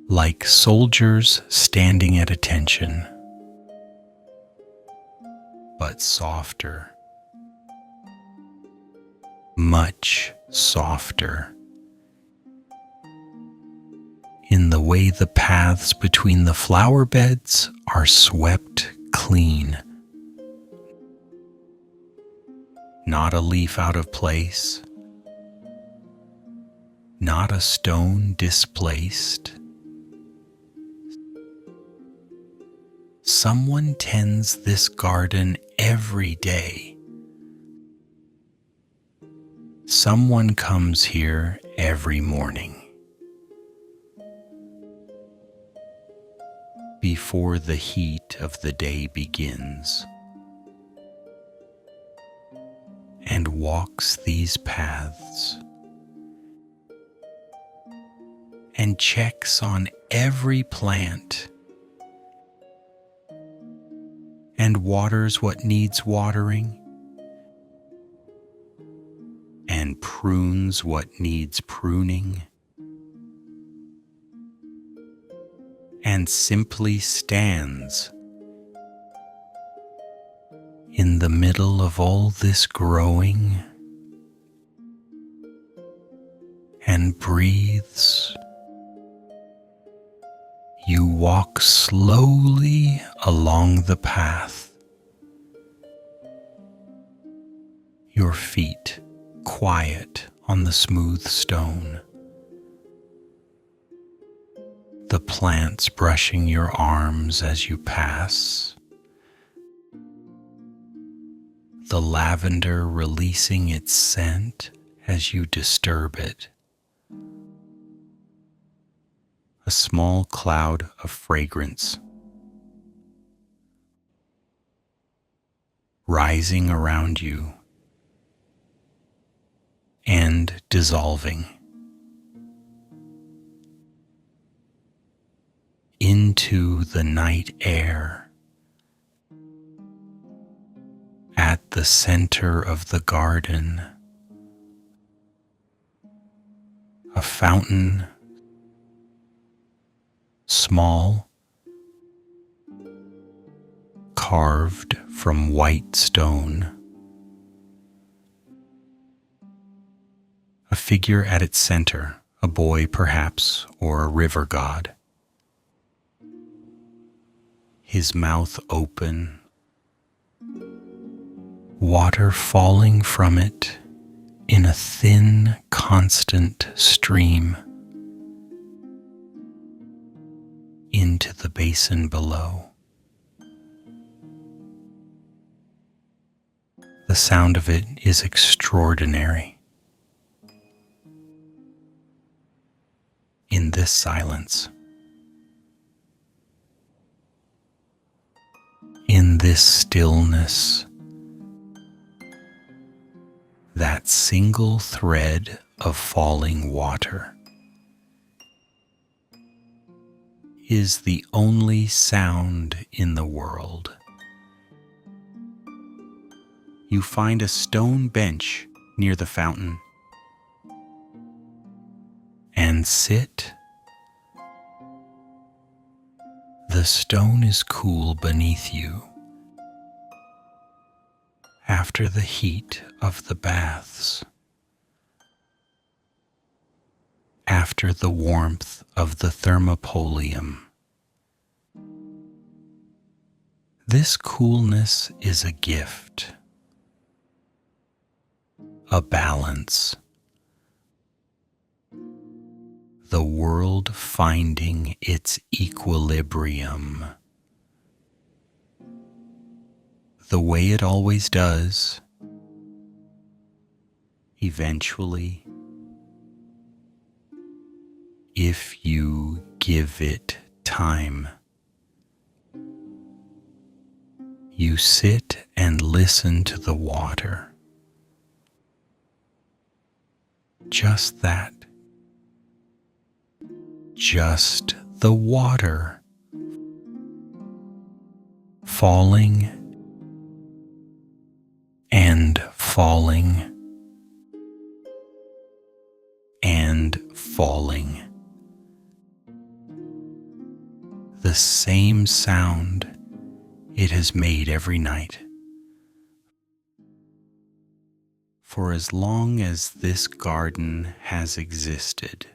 Like soldiers standing at attention, but softer. Much softer. In the way the paths between the flower beds are swept clean. Not a leaf out of place, not a stone displaced. Someone tends this garden every day. Someone comes here every morning. Before the heat of the day begins, and walks these paths, and checks on every plant, and waters what needs watering, and prunes what needs pruning, and simply stands in the middle of all this growing and breathes. You walk slowly along the path, Your feet quiet on the smooth stone. The plants brushing your arms as you pass. The lavender releasing its scent as you disturb it. A small cloud of fragrance rising around you and dissolving into the night air. At the center of the garden, a fountain, small, carved from white stone. A figure at its center, a boy perhaps, or a river god. His mouth open, water falling from it in a thin, constant stream into the basin below. The sound of it is extraordinary. In this silence, in this stillness, that single thread of falling water is the only sound in the world. You find a stone bench near the fountain and sit. The stone is cool beneath you after the heat of the baths, after the warmth of the thermopolium. This coolness is a gift, a balance, the world finding its equilibrium, the way it always does, eventually, if you give it time. You sit and listen to the water. Just that. Just the water falling and falling and falling. The same sound it has made every night. For as long as this garden has existed,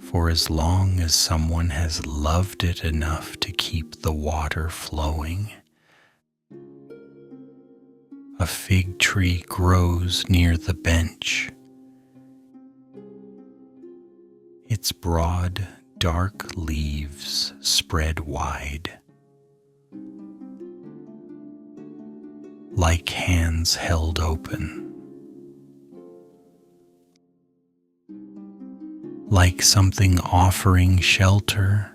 for as long as someone has loved it enough to keep the water flowing, a fig tree grows near the bench. Its broad, dark leaves spread wide, like hands held open, like something offering shelter.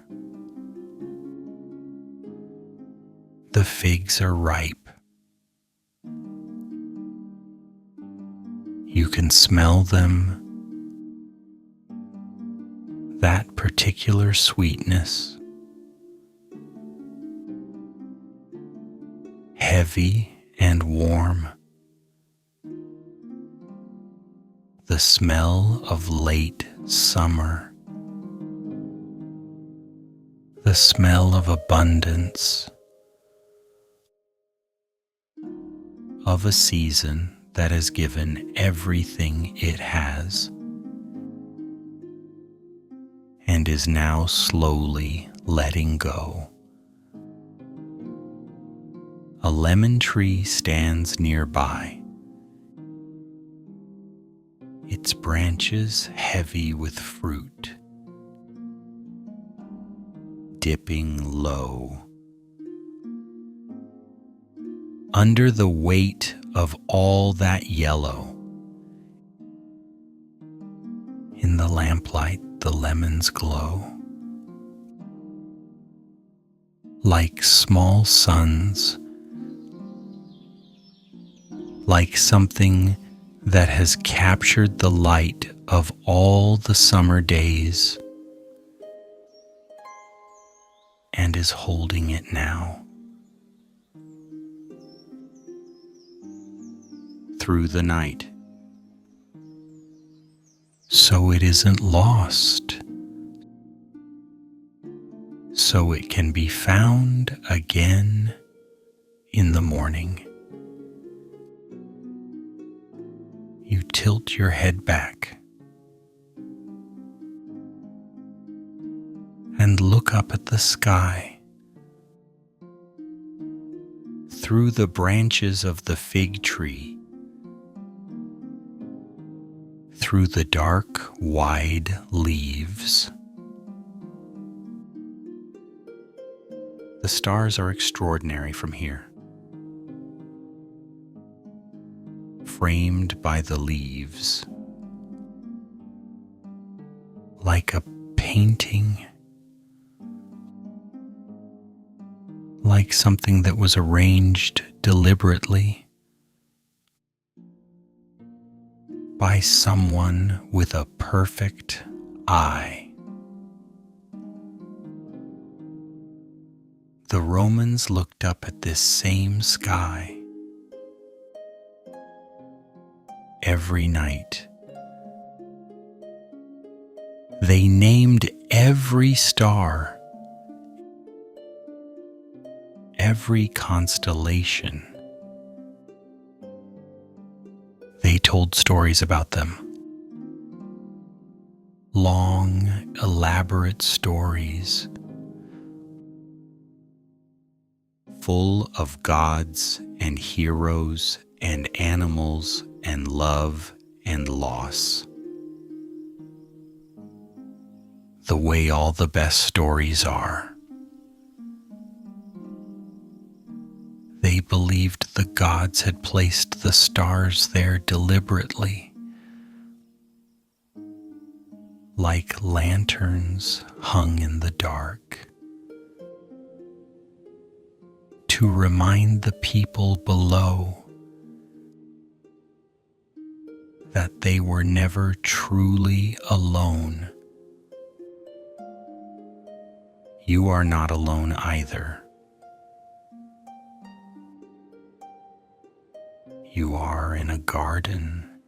The figs are ripe. You can smell them, that particular sweetness, heavy and warm, the smell of late summer, the smell of abundance, of a season that has given everything it has and is now slowly letting go. A lemon tree stands nearby, its branches heavy with fruit, dipping low. Under the weight of all that yellow, in the lamplight the lemons glow, like small suns, like something that has captured the light of all the summer days and is holding it now. Through the night, so it isn't lost, so it can be found again in the morning. You tilt your head back and look up at the sky. Through the branches of the fig tree, through the dark, wide leaves, the stars are extraordinary from here. Framed by the leaves, like a painting, like something that was arranged deliberately by someone with a perfect eye. The Romans looked up at this same sky every night. They named every star, every constellation. They told stories about them. Long, elaborate stories, full of gods and heroes and animals and love and loss. The way all the best stories are. They believed the gods had placed the stars there deliberately, like lanterns hung in the dark, to remind the people below that they were never truly alone. You are not alone either. You are in a garden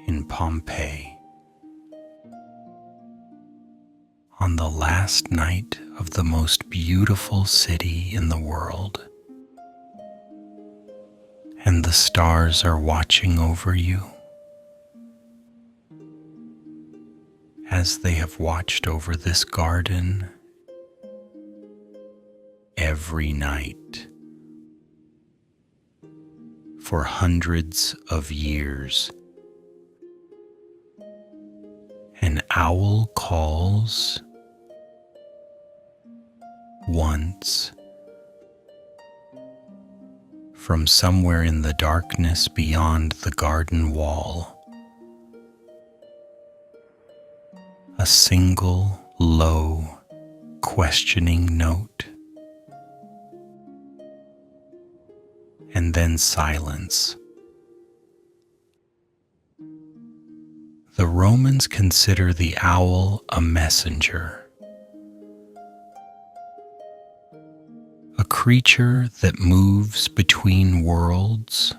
in Pompeii, on the last night of the most beautiful city in the world, and the stars are watching over you as they have watched over this garden every night for hundreds of years. An owl calls once from somewhere in the darkness beyond the garden wall. A single, low, questioning note, and then silence. The Romans consider the owl a messenger, a creature that moves between worlds,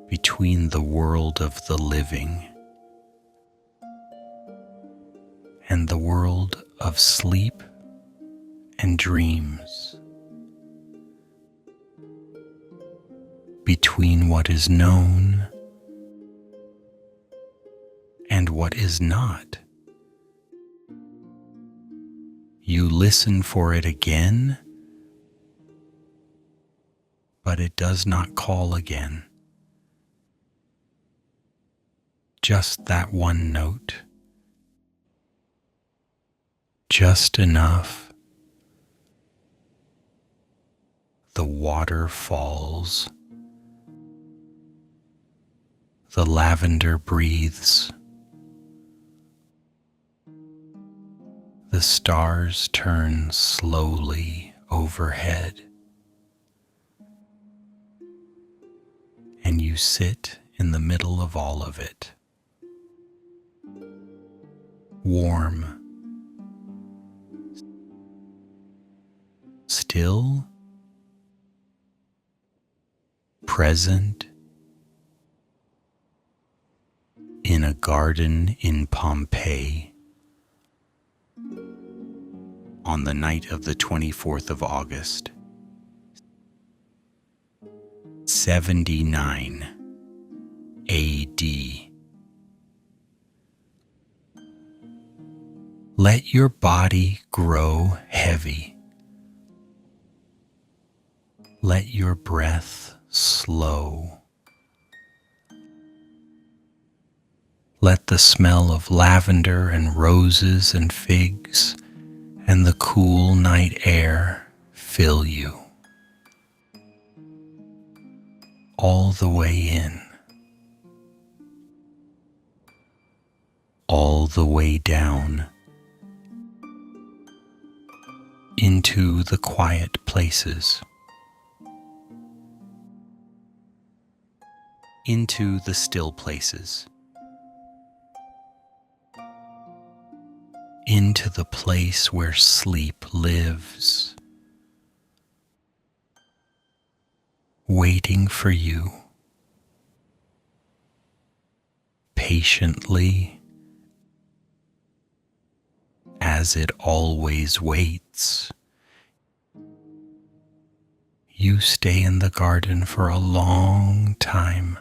between the world of the living and the world of sleep and dreams, between what is known and what is not. You listen for it again, but it does not call again. Just that one note. Just enough. The water falls. The lavender breathes. The stars turn slowly overhead. And you sit in the middle of all of it. Warm. Still. Present. In a garden in Pompeii. On the night of the 24th of August, 79 AD. Let your body grow heavy. Let your breath slow. Let the smell of lavender and roses and figs and the cool night air fill you. All the way in. All the way down. Into the quiet places. Into the still places. Into the place where sleep lives, waiting for you, patiently, as it always waits. You stay in the garden for a long time,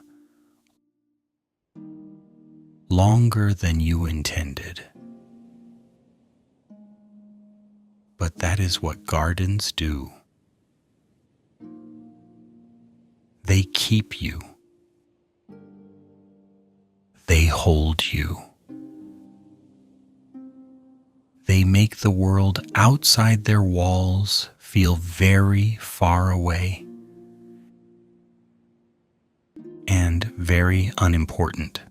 longer than you intended. But that is what gardens do. They keep you. They hold you. They make the world outside their walls feel very far away and very unimportant.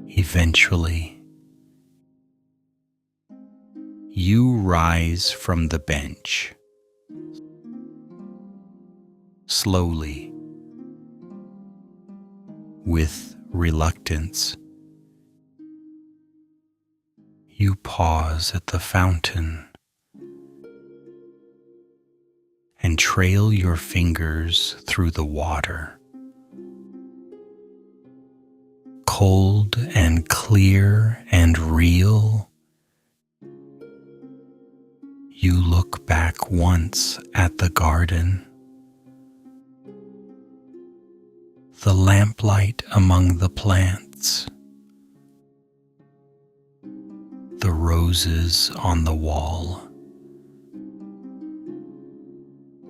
Eventually, you rise from the bench, slowly, with reluctance. You pause at the fountain and trail your fingers through the water. Cold and clear and real. You look back once at the garden, the lamplight among the plants, the roses on the wall,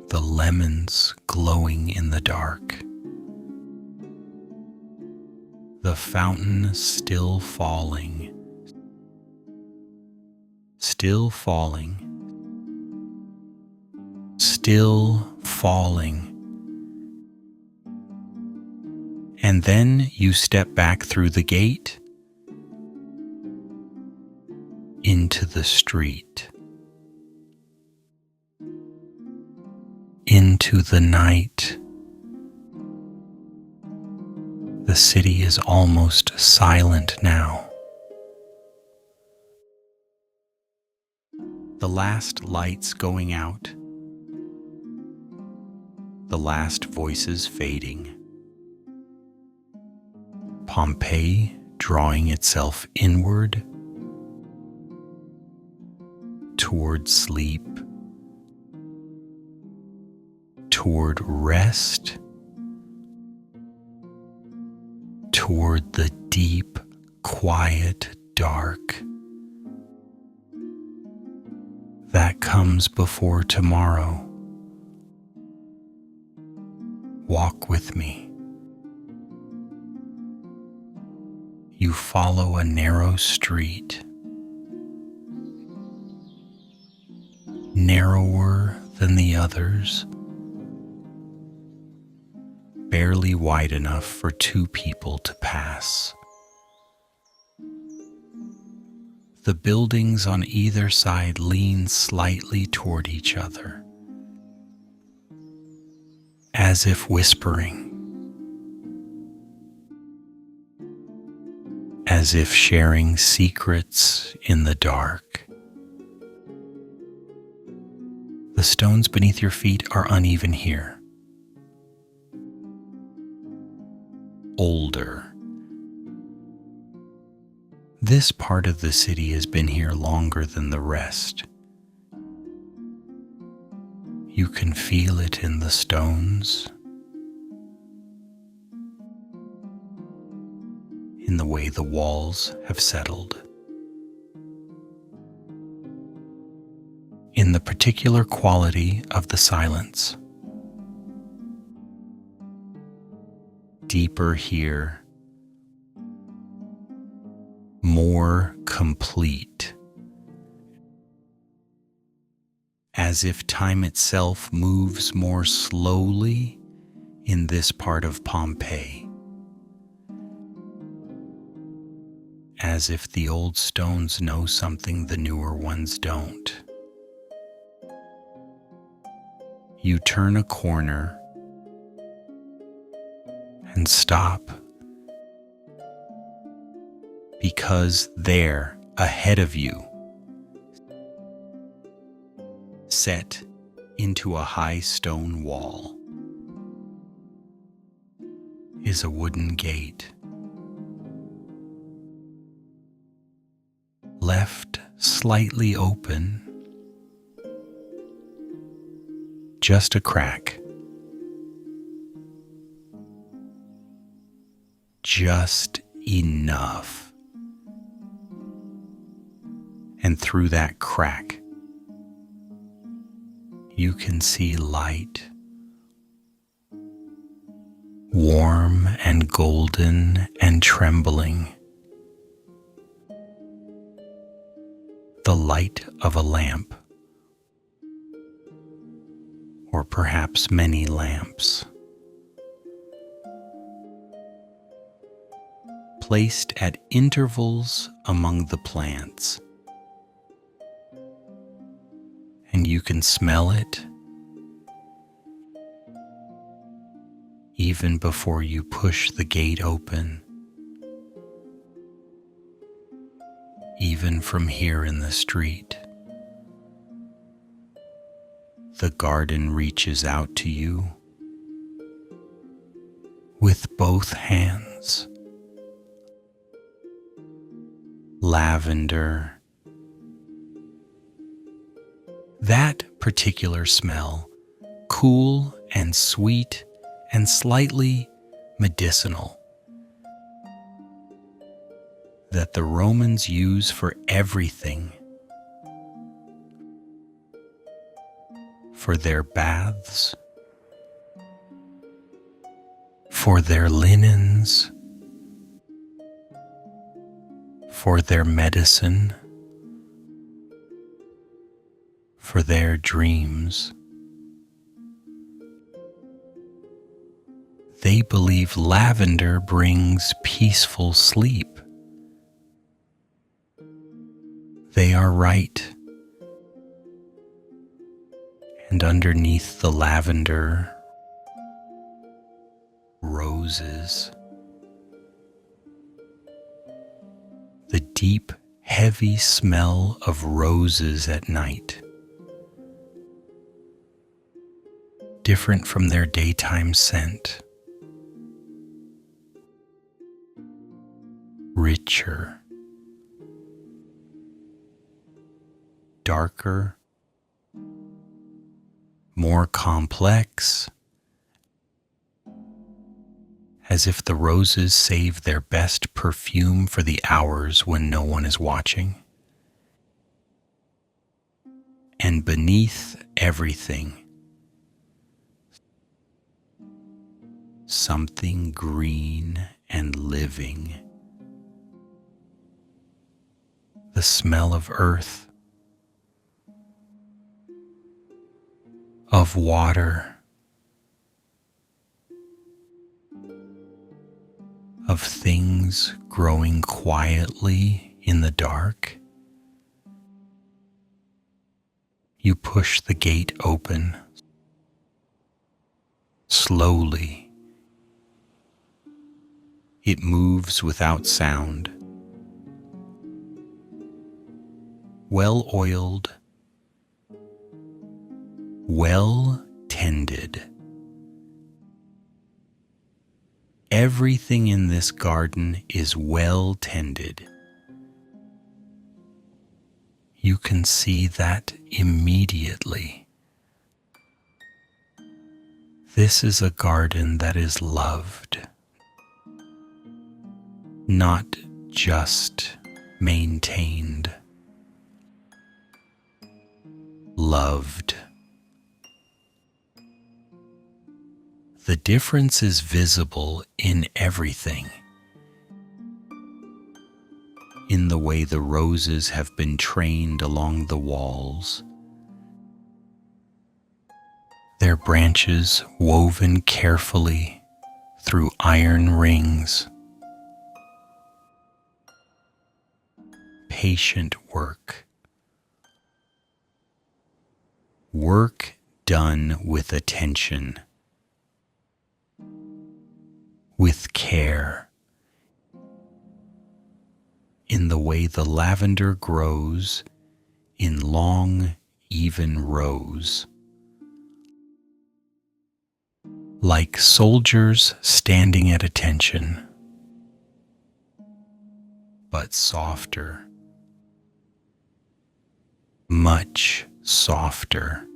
the lemons glowing in the dark, the fountain still falling, still falling. Still falling. And then you step back through the gate into the street, into the night. The city is almost silent now. The last lights going out. The last voices fading. Pompeii drawing itself inward toward sleep, toward rest, toward the deep, quiet dark comes before tomorrow. Walk with me. You follow a narrow street, narrower than the others, barely wide enough for two people to pass. The buildings on either side lean slightly toward each other, as if whispering, as if sharing secrets in the dark. The stones beneath your feet are uneven here, older. This part of the city has been here longer than the rest. You can feel it in the stones, in the way the walls have settled, in the particular quality of the silence. Deeper here, more complete, as if time itself moves more slowly in this part of Pompeii, as if the old stones know something the newer ones don't. You turn a corner and stop, because there, ahead of you, set into a high stone wall, is a wooden gate, left slightly open, just a crack, just enough. And through that crack, you can see light, warm and golden and trembling, the light of a lamp, or perhaps many lamps, placed at intervals among the plants. And you can smell it even before you push the gate open, even from here in the street. The garden reaches out to you with both hands. Lavender. That particular smell, cool and sweet and slightly medicinal, that the Romans use for everything, for their baths, for their linens, for their medicine, for their dreams. They believe lavender brings peaceful sleep. They are right. And underneath the lavender, roses. The deep, heavy smell of roses at night. Different from their daytime scent. Richer. Darker. More complex. As if the roses save their best perfume for the hours when no one is watching. And beneath everything, something green and living. The smell of earth, of water, of things growing quietly in the dark. You push the gate open slowly. It moves without sound. Well-oiled, well-tended. Everything in this garden is well-tended. You can see that immediately. This is a garden that is loved, not just maintained. Loved. The difference is visible in everything. In the way the roses have been trained along the walls, their branches woven carefully through iron rings. Patient work. Work done with attention, with care. In the way the lavender grows in long, even rows. Like soldiers standing at attention, but softer, much softer.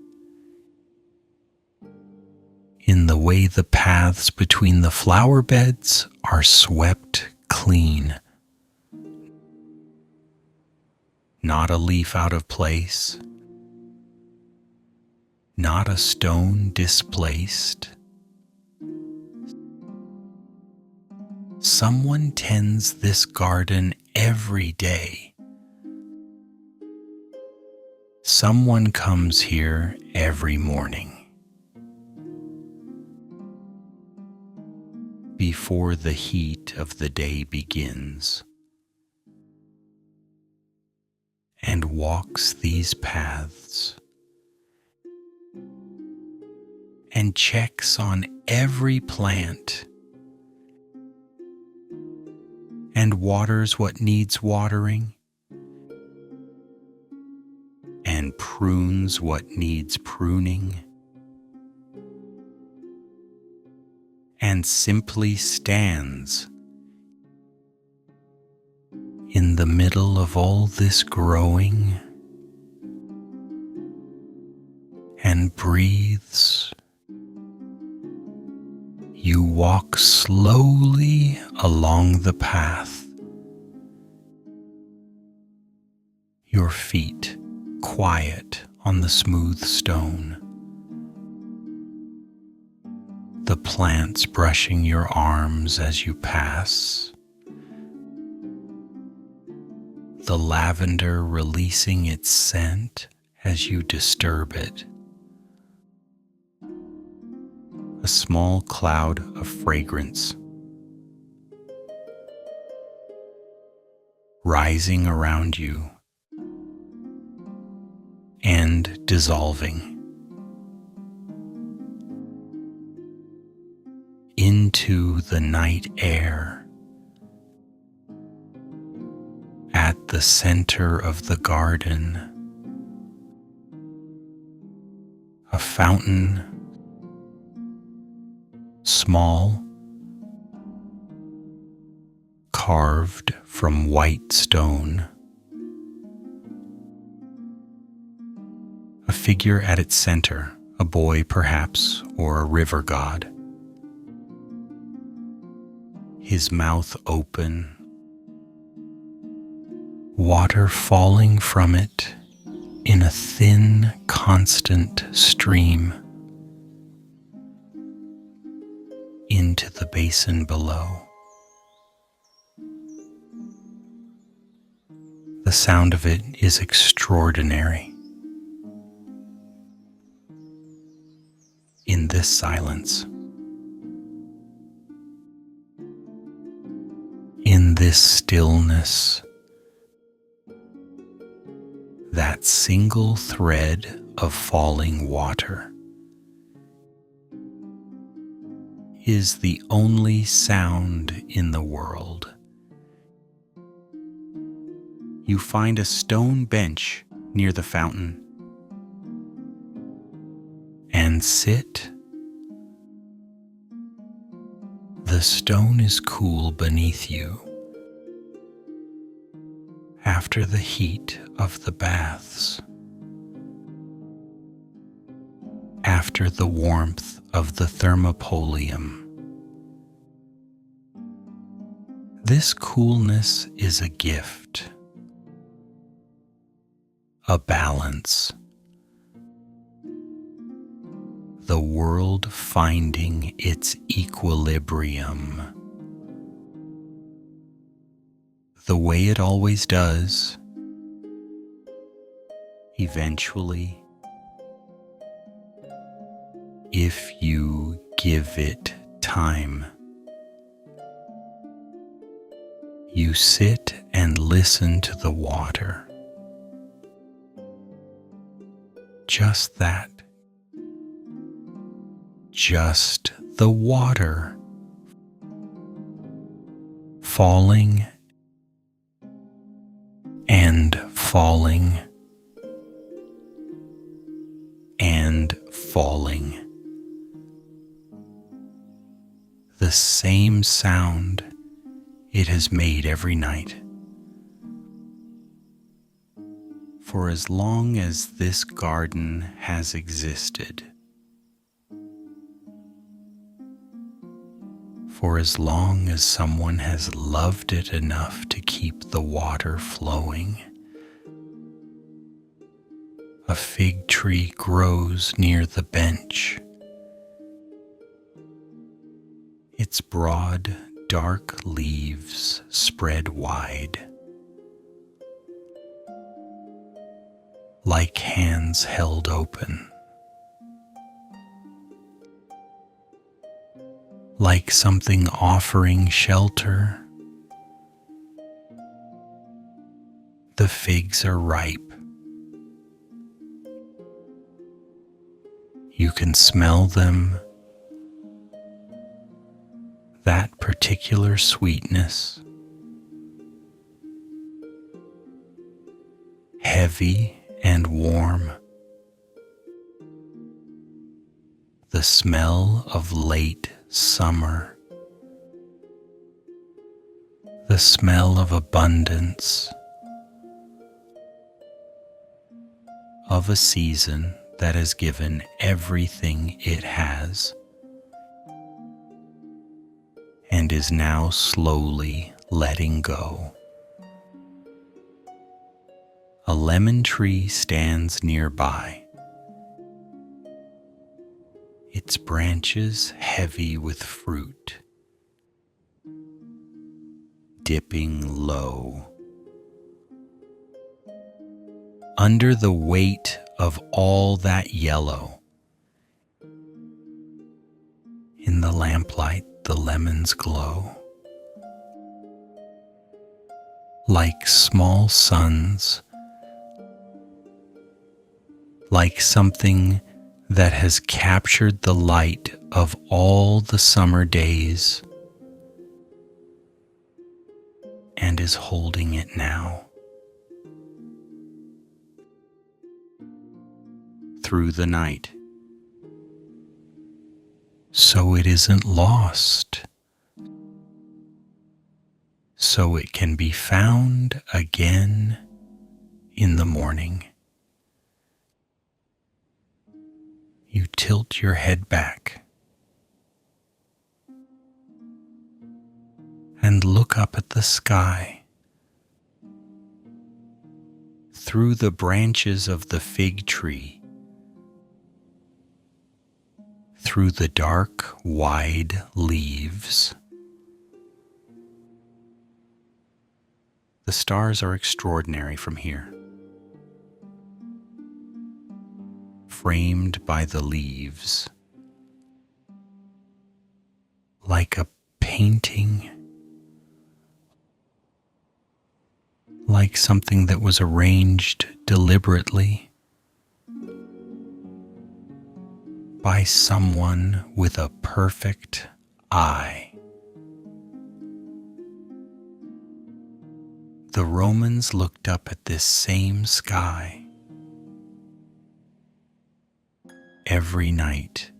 In the way the paths between the flower beds are swept clean. Not a leaf out of place, not a stone displaced. Someone tends this garden every day. Someone comes here every morning. Before the heat of the day begins, and walks these paths, and checks on every plant, and waters what needs watering, and prunes what needs pruning, and simply stands in the middle of all this growing and breathes. You walk slowly along the path, your feet quiet on the smooth stone, the plants brushing your arms as you pass, the lavender releasing its scent as you disturb it. A small cloud of fragrance rising around you and dissolving into the night air. At the center of the garden, a fountain, small, carved from white stone. A figure at its center, a boy perhaps, or a river god. His mouth open, water falling from it in in a thin, constant stream into the basin below. The sound of it is extraordinary. In this silence, in this stillness, that single thread of falling water is the only sound in the world. You find a stone bench near the fountain and sit. The stone is cool beneath you after the heat of the baths, after the warmth of the thermopolium. This coolness is a gift, a balance, the world finding its equilibrium. The way it always does, eventually, if you give it time. You sit and listen to the water. Just that. Just the water falling and falling and falling. The same sound it has made every night. For as long as this garden has existed, for as long as someone has loved it enough to keep the water flowing, a fig tree grows near the bench. Its broad, dark leaves spread wide, like hands held open, like something offering shelter. The figs are ripe. You can smell them, that particular sweetness, heavy and warm, the smell of late summer, the smell of abundance, of a season that has given everything it has and is now slowly letting go. A lemon tree stands nearby, its branches heavy with fruit, dipping low. Under the weight of all that yellow, in the lamplight the lemons glow, like small suns, like something that has captured the light of all the summer days and is holding it now. Through the night, so it isn't lost, so it can be found again in the morning. You tilt your head back and look up at the sky. through the branches of the fig tree, through the dark, wide leaves. The stars are extraordinary from here, framed by the leaves, like a painting, like something that was arranged deliberately by someone with a perfect eye. The Romans looked up at this same sky every night.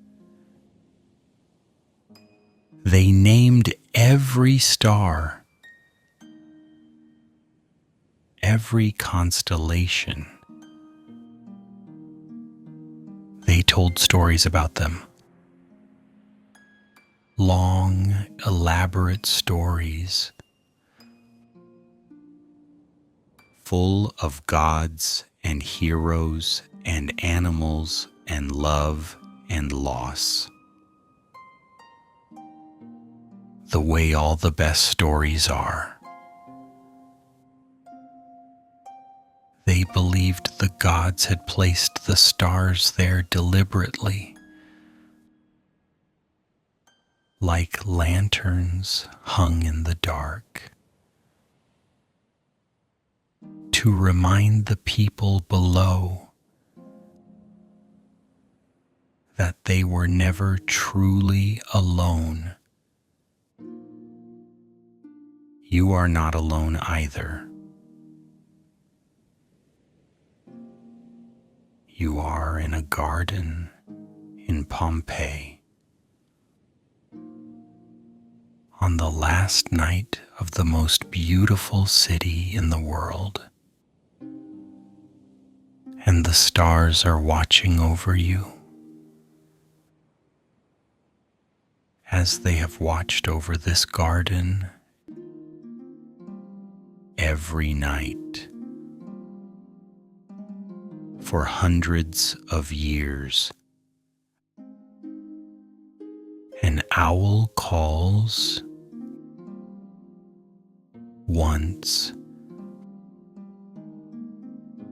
They named every star, every constellation. They told stories about them. Long, elaborate stories full of gods and heroes and animals and love and loss. The way all the best stories are. They believed the gods had placed the stars there deliberately, like lanterns hung in the dark, to remind the people below that they were never truly alone. You are not alone either. You are in a garden in Pompeii, on the last night of the most beautiful city in the world. And the stars are watching over you, as they have watched over this garden every night for hundreds of years. An owl calls once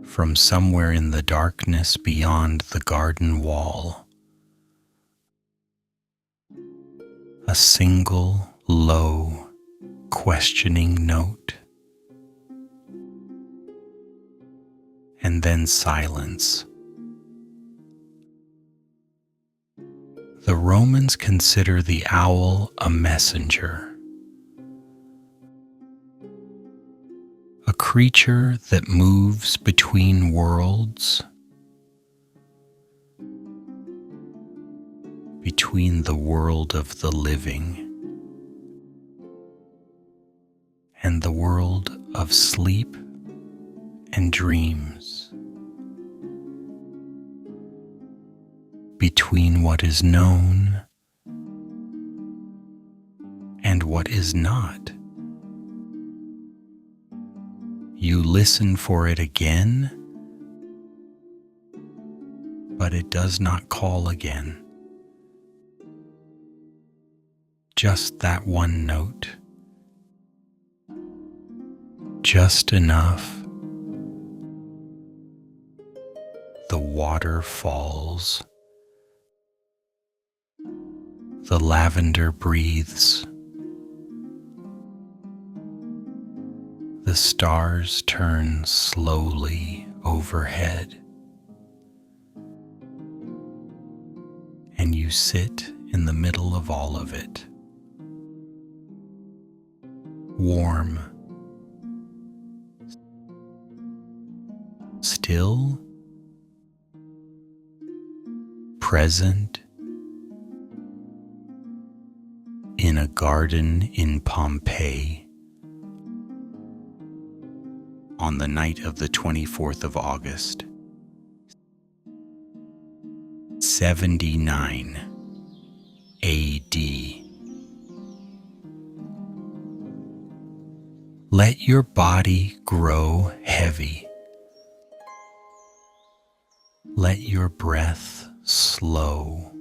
from somewhere in the darkness beyond the garden wall. A single, low, questioning note. And then silence. The Romans consider the owl a messenger, a creature that moves between worlds, between the world of the living and the world of sleep and dreams, between what is known and what is not. You listen for it again, but it does not call again. Just that one note, just enough. The water falls. The lavender breathes. The stars turn slowly overhead. And you sit in the middle of all of it. Warm. Still. Present. In a garden in Pompeii, on the night of the 24th of August, 79 AD. Let your body grow heavy. let your breath slow.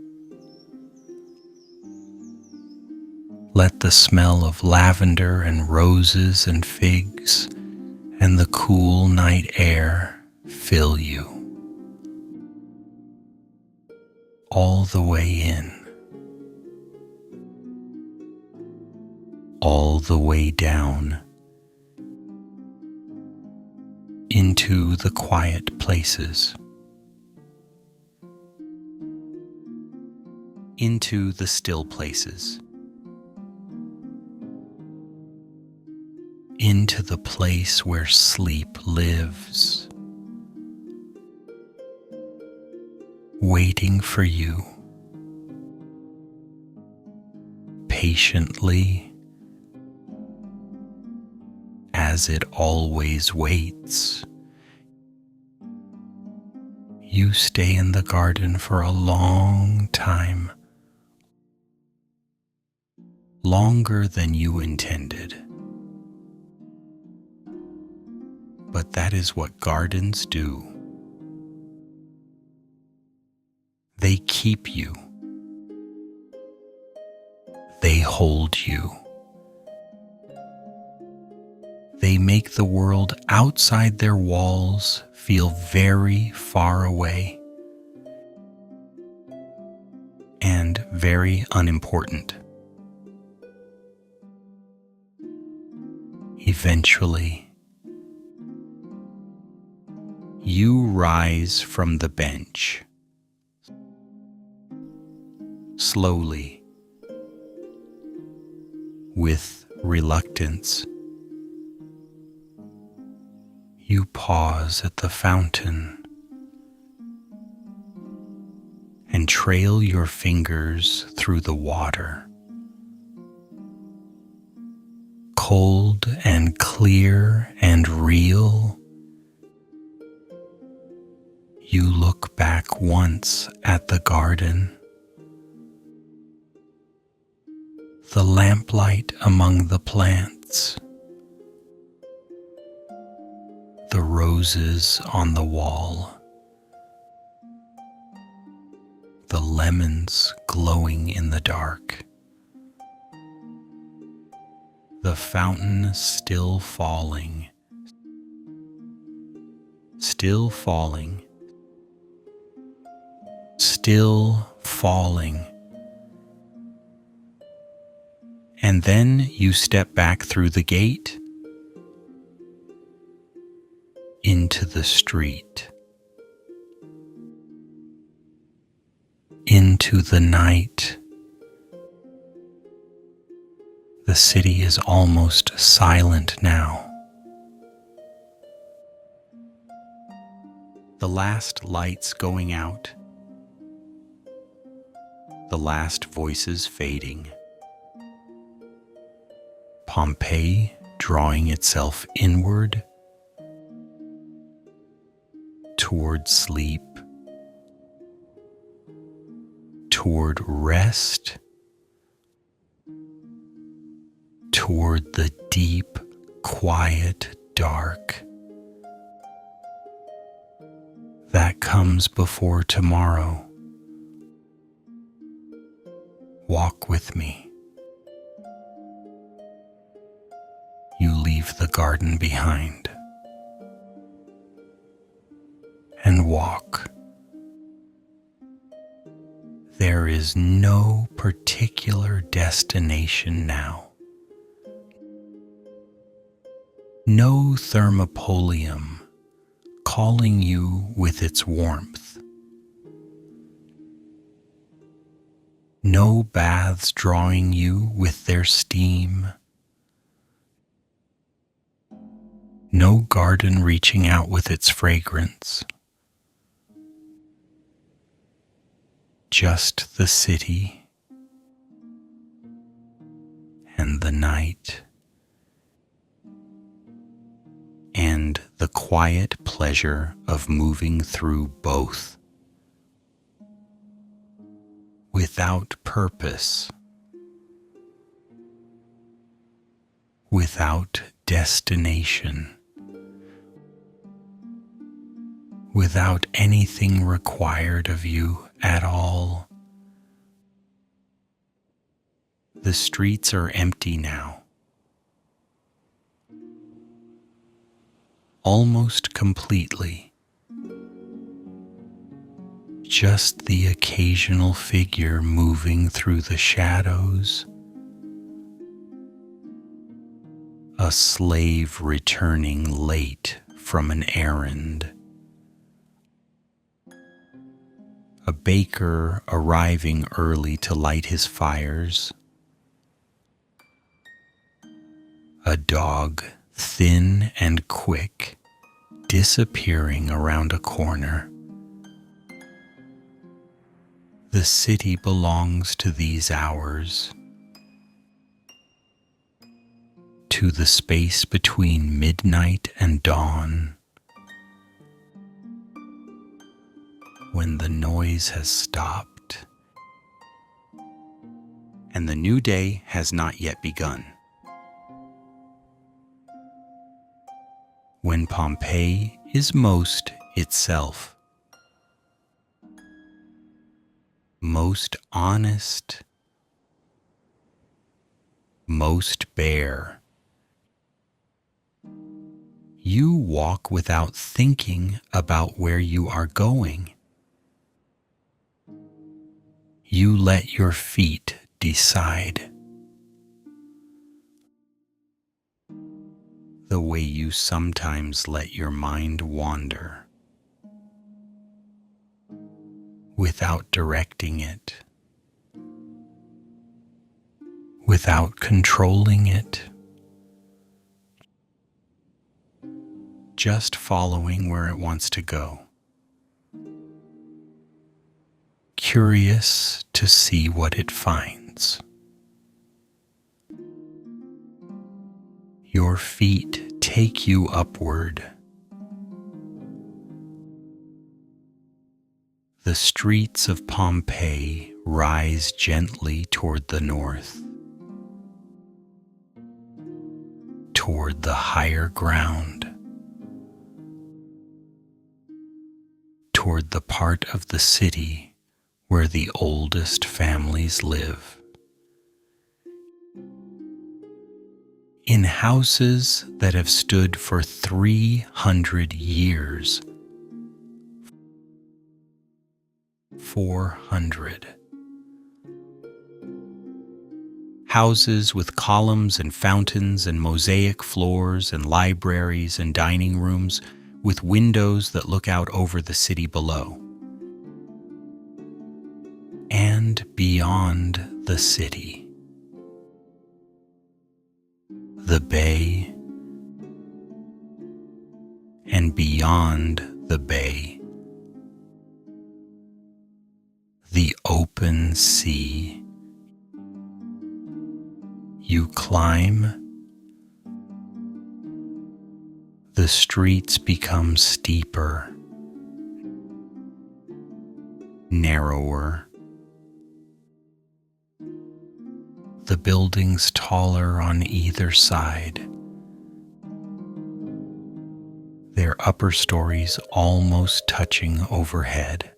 Let the smell of lavender and roses and figs and the cool night air fill you. All the way in, all the way down, into the quiet places, into the still places, into the place where sleep lives, waiting for you, patiently, as it always waits. You stay in the garden for a long time, longer than you intended. But that is what gardens do. They keep you. They hold you. They make the world outside their walls feel very far away and very unimportant. Eventually, you rise from the bench, slowly, with reluctance. You pause at the fountain and trail your fingers through the water. Cold and clear and real, you look back once at the garden. The lamplight among the plants, the roses on the wall, the lemons glowing in the dark, the fountain still falling, still falling, still falling. And then you step back through the gate into the street, into the night. The city is almost silent now. The last lights going out, the last voices fading. Pompeii drawing itself inward toward sleep, toward rest, toward the deep, quiet dark that comes before tomorrow. Walk with me. You leave the garden behind and walk. There is no particular destination now. No thermopolium calling you with its warmth. No baths drawing you with their steam. No garden reaching out with its fragrance. Just the city and the night and the quiet pleasure of moving through both without purpose, without destination, without anything required of you at all. The streets are empty now, almost completely. Just the occasional figure moving through the shadows, a slave returning late from an errand, a baker arriving early to light his fires, a dog, thin and quick, disappearing around a corner. The city belongs to these hours, to the space between midnight and dawn, when the noise has stopped and the new day has not yet begun. When Pompeii is most itself, most honest, most bare. You walk without thinking about where you are going. You let your feet decide. The way you sometimes let your mind wander, without directing it, without controlling it, just following where it wants to go, curious to see what it finds. Your feet take you upward. The streets of Pompeii rise gently toward the north, toward the higher ground, toward the part of the city where the oldest families live. In houses that have stood for 300 years, 400. Houses with columns and fountains and mosaic floors and libraries and dining rooms with windows that look out over the city below. And beyond the city, the bay, and beyond the bay, the open sea. You climb, the streets become steeper, narrower, the buildings taller on either side, their upper stories almost touching overhead,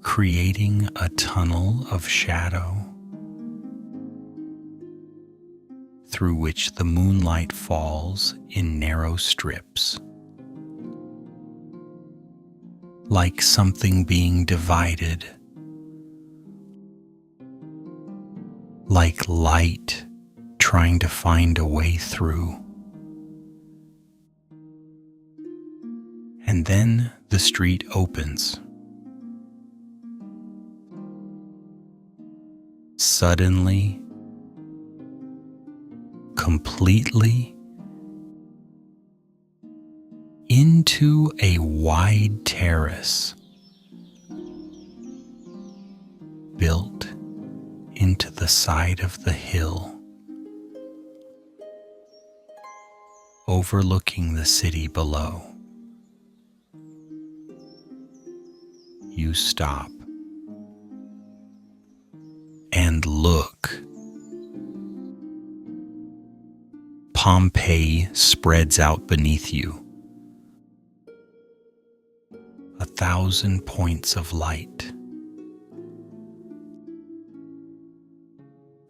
creating a tunnel of shadow through which the moonlight falls in narrow strips, like something being divided, like light trying to find a way through. And then the street opens. Suddenly, completely, into a wide terrace built into the side of the hill, overlooking the city below. You stop and look. Pompeii spreads out beneath you, 1,000 points of light.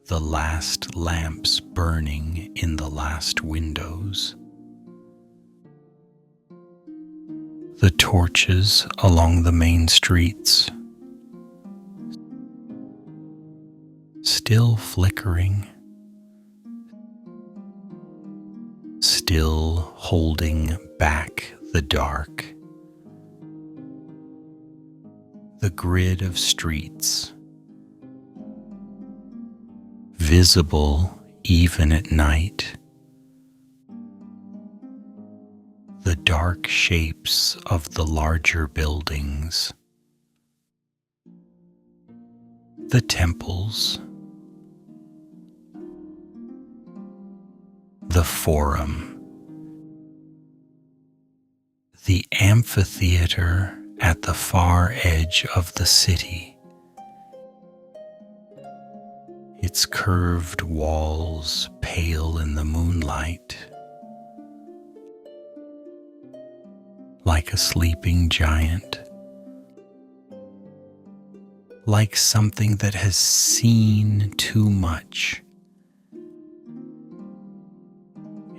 The last lamps burning in the last windows. The torches along the main streets, still flickering, still holding back the dark. The grid of streets, visible even at night. The dark shapes of the larger buildings. The temples. The forum. The amphitheater at the far edge of the city. Its curved walls pale in the moonlight, like a sleeping giant, like something that has seen too much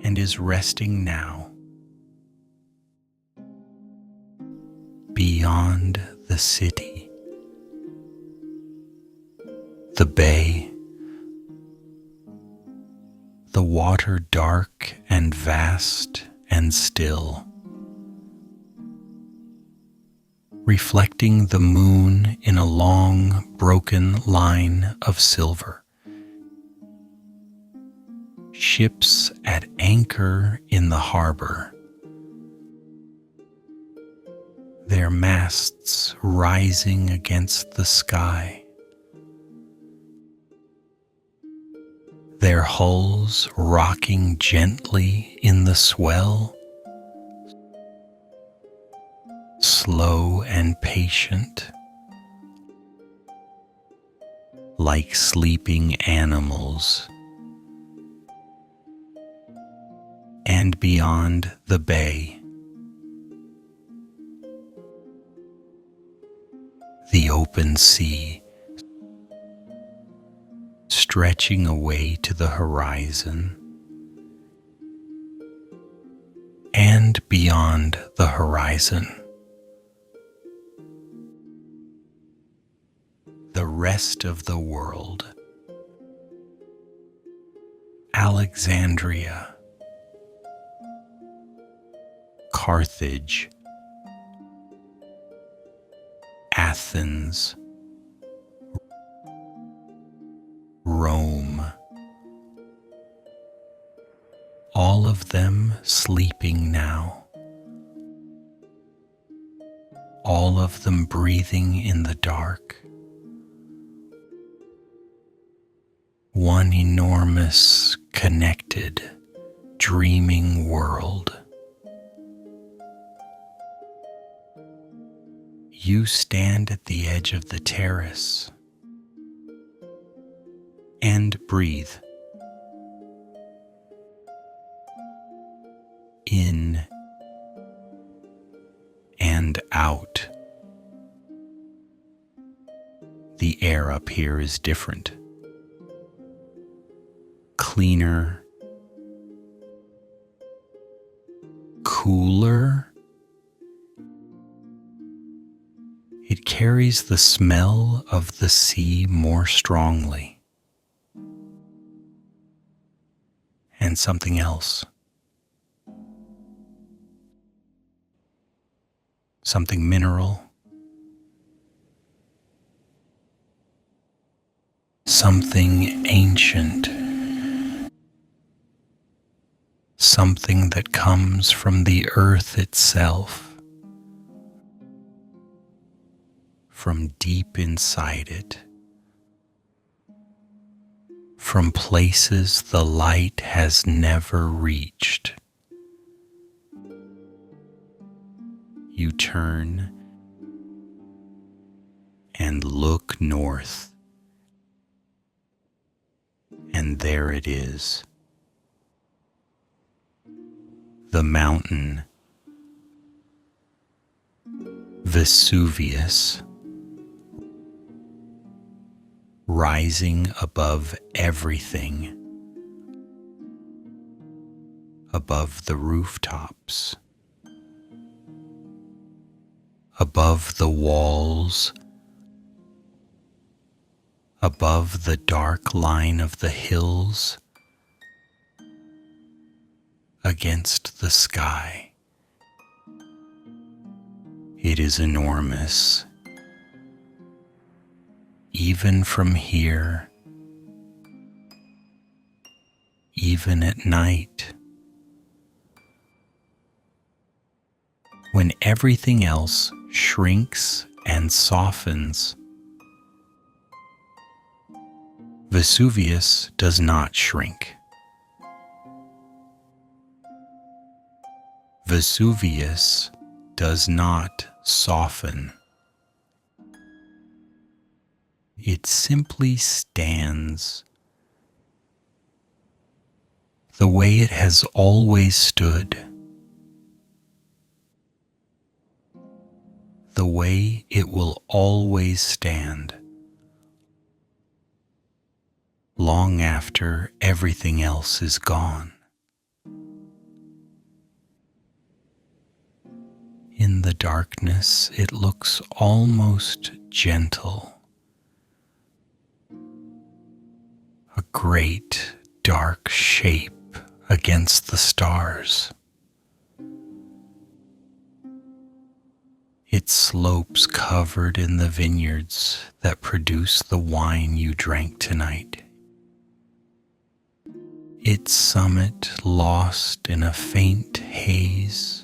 and is resting now beyond the city. The bay, the water dark and vast and still, reflecting the moon in a long, broken line of silver. Ships at anchor in the harbor, their masts rising against the sky, their hulls rocking gently in the swell, slow and patient, like sleeping animals. And beyond the bay, the open sea, stretching away to the horizon, and beyond the horizon, the rest of the world. Alexandria, Carthage, Athens, Rome, all of them sleeping now, all of them breathing in the dark. One enormous, connected, dreaming world. You stand at the edge of the terrace and breathe in and out. The air up here is different, cleaner, cooler. It carries the smell of the sea more strongly. And something else. Something mineral. Something ancient. Something that comes from the earth itself. From deep inside it, from places the light has never reached. You turn and look north, and there it is. The mountain, Vesuvius, rising above everything, above the rooftops, above the walls, above the dark line of the hills, against the sky. It is enormous. Even from here, even at night, when everything else shrinks and softens, Vesuvius does not shrink. Vesuvius does not soften. It simply stands the way it has always stood, the way it will always stand, long after everything else is gone. In the darkness, it looks almost gentle. A great dark shape against the stars. Its slopes covered in the vineyards that produce the wine you drank tonight. Its summit lost in a faint haze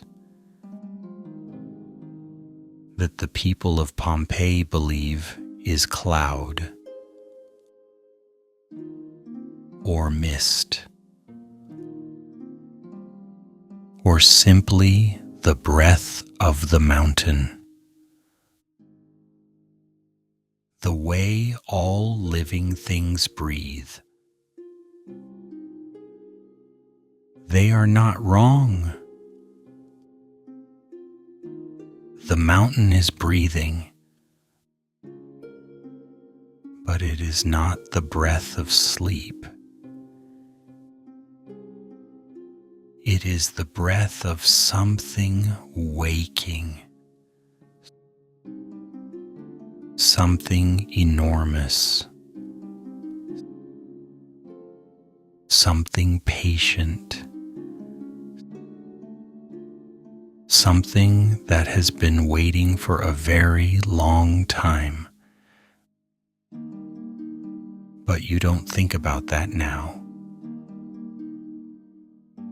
that the people of Pompeii believe is cloud or mist, or simply the breath of the mountain, the way all living things breathe. They are not wrong. The mountain is breathing, but it is not the breath of sleep. It is the breath of something waking, something enormous, something patient, something that has been waiting for a very long time. But you don't think about that now.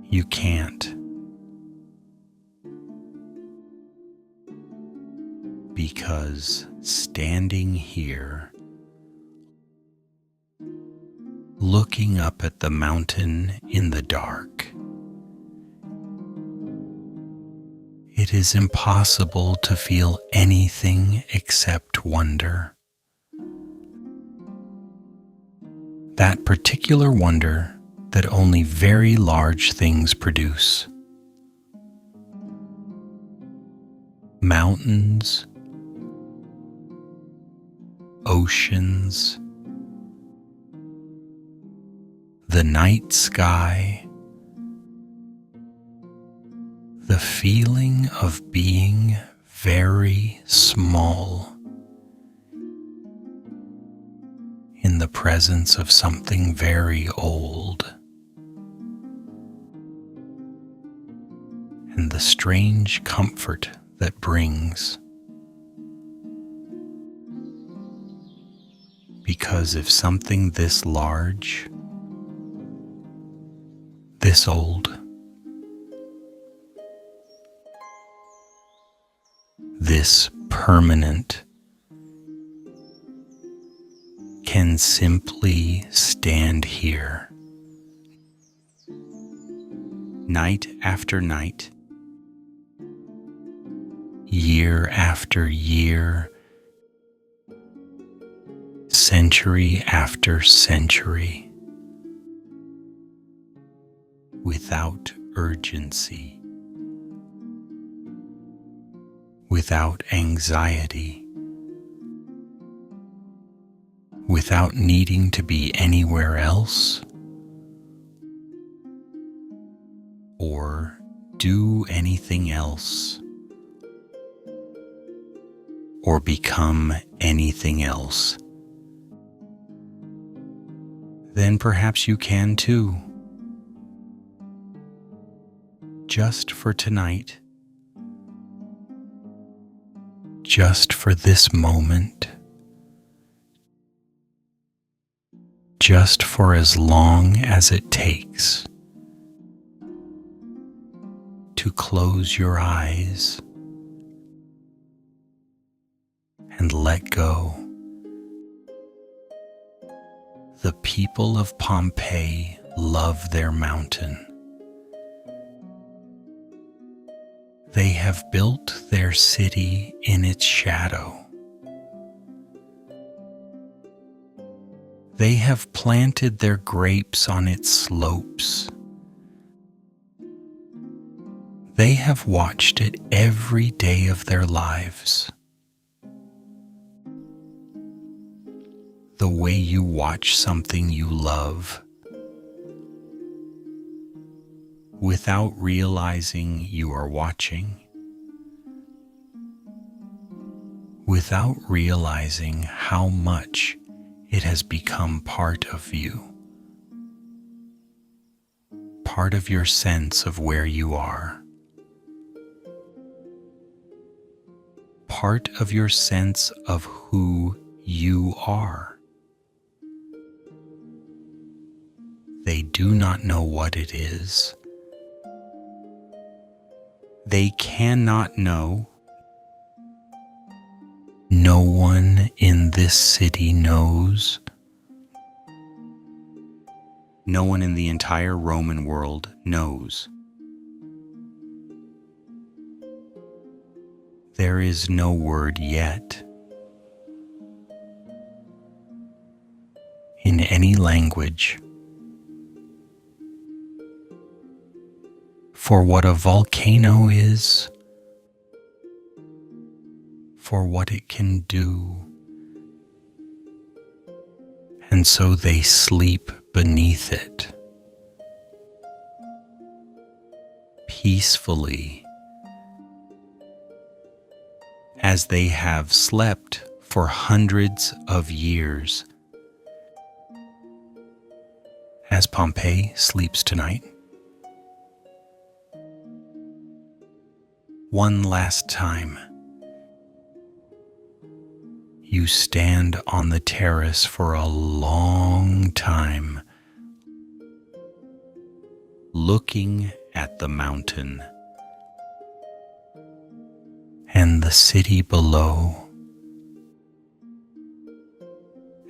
You can't. Because standing here, looking up at the mountain in the dark, it is impossible to feel anything except wonder. That particular wonder that only very large things produce. Mountains, oceans, the night sky, the feeling of being very small in the presence of something very old, and the strange comfort that brings. Because if something this large, this old, this permanent can simply stand here, night after night, year after year, century after century, without urgency, without anxiety, without needing to be anywhere else or do anything else or become anything else, then perhaps you can too. Just for tonight, just for this moment, just for as long as it takes to close your eyes and let go. The people of Pompeii love their mountain. They have built their city in its shadow. They have planted their grapes on its slopes. They have watched it every day of their lives. The way you watch something you love, without realizing you are watching, without realizing how much it has become part of you, part of your sense of where you are, part of your sense of who you are. They do not know what it is. They cannot know. No one in this city knows. No one in the entire Roman world knows. There is no word yet in any language for what a volcano is, for what it can do. And so they sleep beneath it, peacefully, as they have slept for hundreds of years, as Pompeii sleeps tonight. One last time, you stand on the terrace for a long time, looking at the mountain and the city below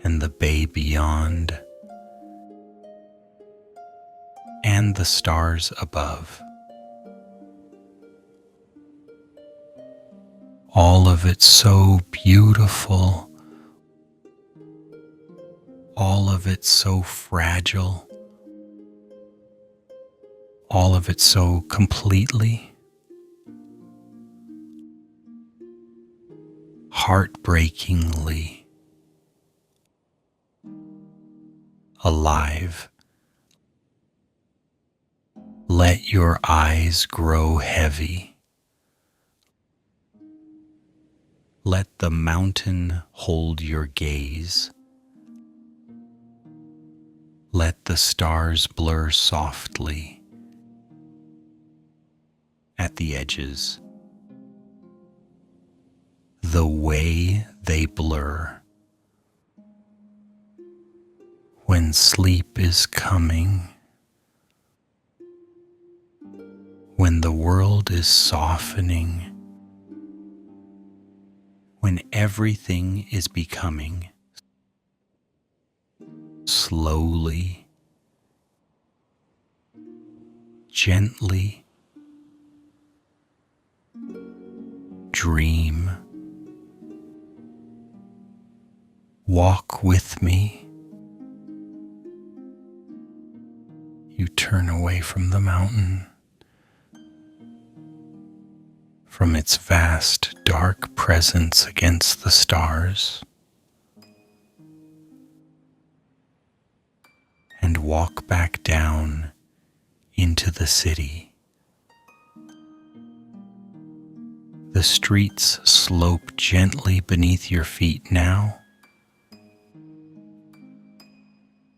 and the bay beyond and the stars above. All of it so beautiful, all of it so fragile, all of it so completely, heartbreakingly alive. Let your eyes grow heavy. Let the mountain hold your gaze. Let the stars blur softly at the edges, the way they blur when sleep is coming, when the world is softening, when everything is becoming slowly, gently, dream. Walk with me. You turn away from the mountain from its vast dark presence against the stars, and walk back down into the city. The streets slope gently beneath your feet now,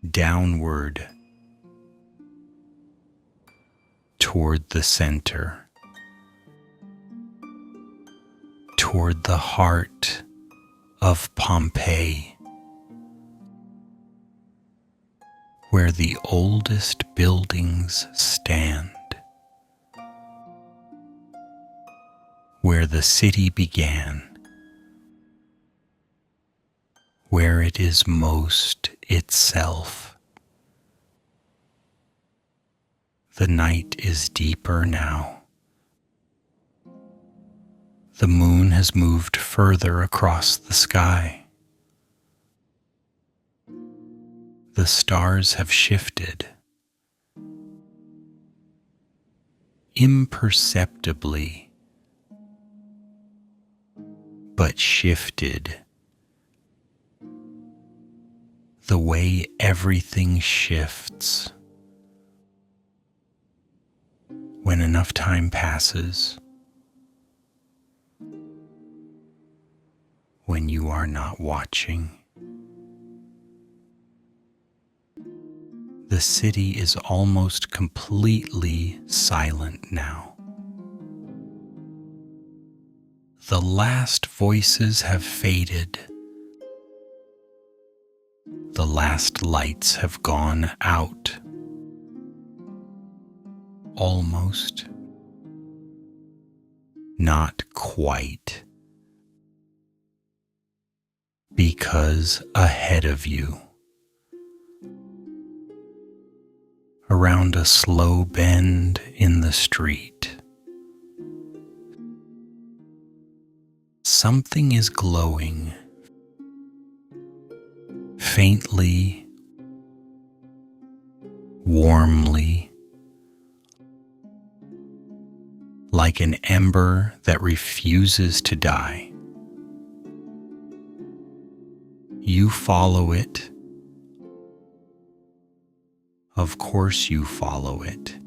downward toward the center, toward the heart of Pompeii, where the oldest buildings stand, where the city began, where it is most itself. The night is deeper now. The moon has moved further across the sky. The stars have shifted. Imperceptibly, but shifted. The way everything shifts. When enough time passes, when you are not watching, the city is almost completely silent now. The last voices have faded. The last lights have gone out. Almost. Not quite. Because ahead of you, around a slow bend in the street, something is glowing, faintly, warmly, like an ember that refuses to die. You follow it. Of course you follow it.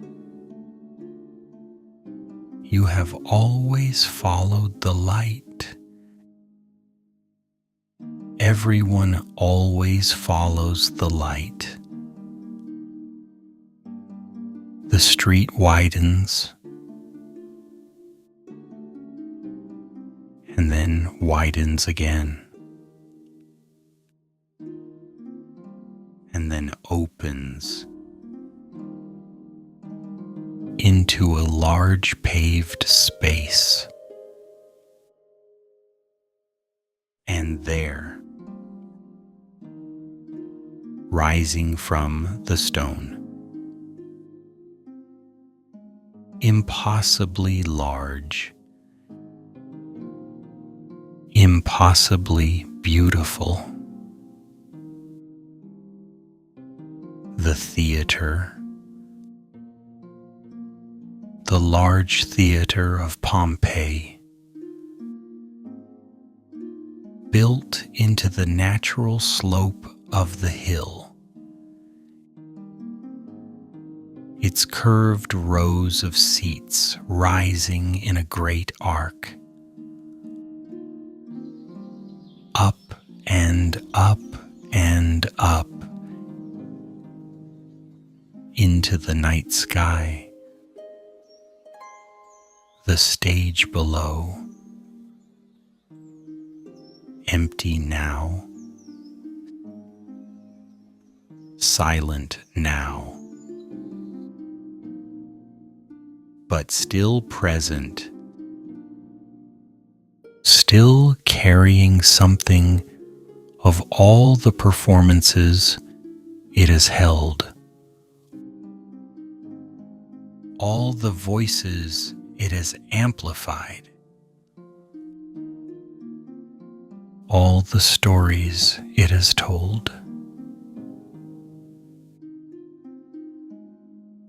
You have always followed the light. Everyone always follows the light. The street widens and then widens again, and then opens into a large paved space. And there, rising from the stone, impossibly large, impossibly beautiful, the theater, the large theater of Pompeii, built into the natural slope of the hill. Its curved rows of seats rising in a great arc, up and up and up into the night sky. The stage below, empty now, silent now, but still present, still carrying something of all the performances it has held, all the voices it has amplified, all the stories it has told.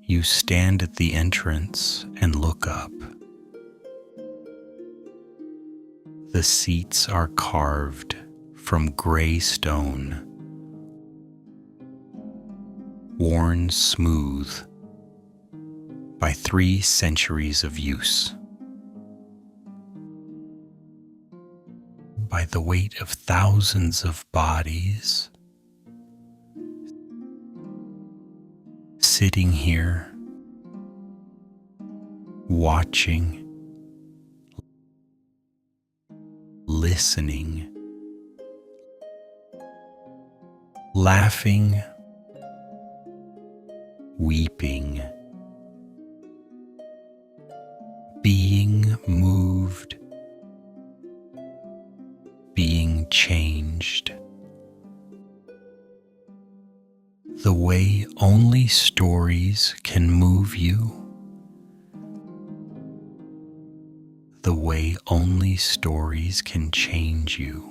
You stand at the entrance and look up. The seats are carved from gray stone, worn smooth by 3 centuries of use, by the weight of thousands of bodies sitting here, watching, listening, laughing, weeping, being moved, being changed, the way only stories can move you, the way only stories can change you.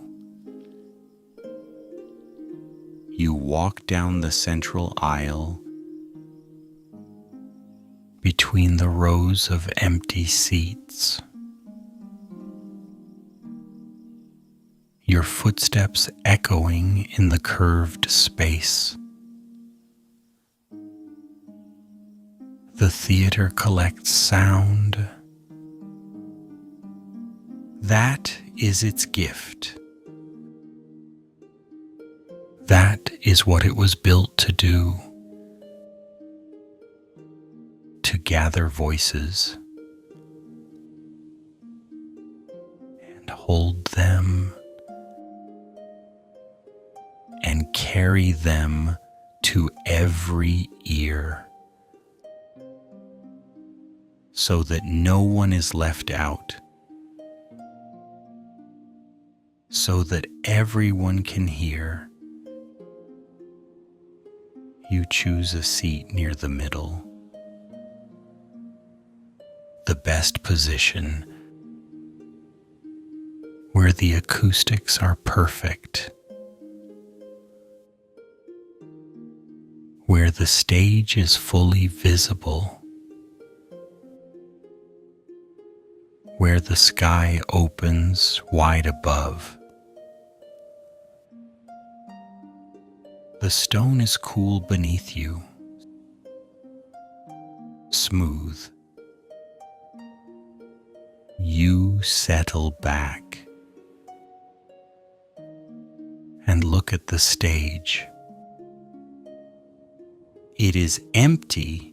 You walk down the central aisle between the rows of empty seats, your footsteps echoing in the curved space. The theater collects sound. That is its gift. That is what it was built to do. To gather voices and hold them and carry them to every ear so that no one is left out, so that everyone can hear. You choose a seat near the middle, the best position, where the acoustics are perfect, where the stage is fully visible, where the sky opens wide above. The stone is cool beneath you, smooth. You settle back and look at the stage. It is empty,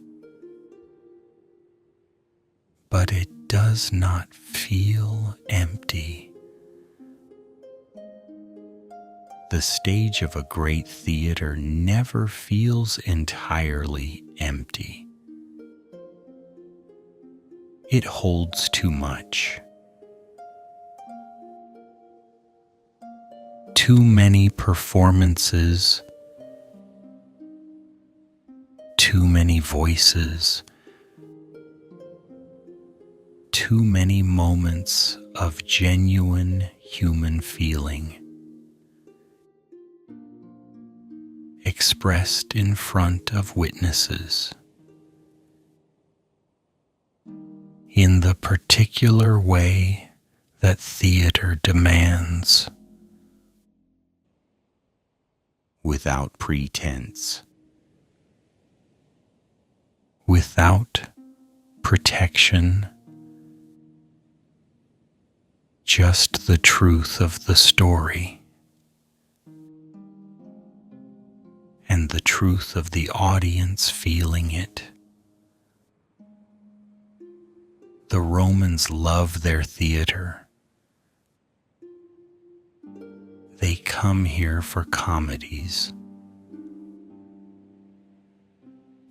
but it does not feel empty. The stage of a great theater never feels entirely empty. It holds too much. Too many performances, too many voices, too many moments of genuine human feeling expressed in front of witnesses in the particular way that theater demands, without pretense, without protection, just the truth of the story and the truth of the audience feeling it. The Romans love their theater. They come here for comedies,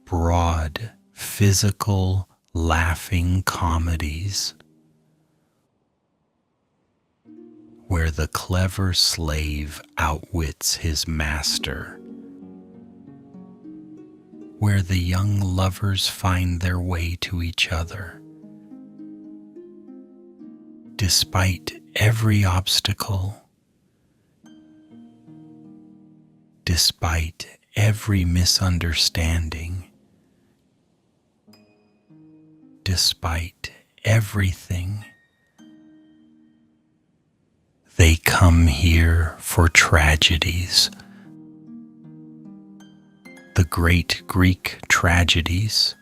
broad, physical, laughing comedies, where the clever slave outwits his master, where the young lovers find their way to each other, despite every obstacle, despite every misunderstanding, despite everything. They come here for tragedies, the great Greek tragedies,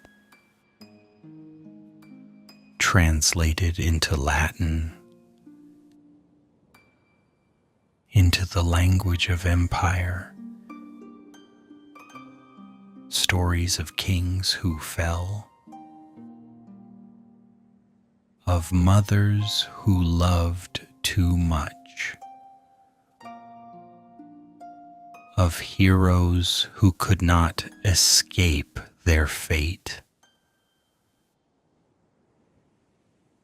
translated into Latin, into the language of empire, stories of kings who fell, of mothers who loved too much, of heroes who could not escape their fate.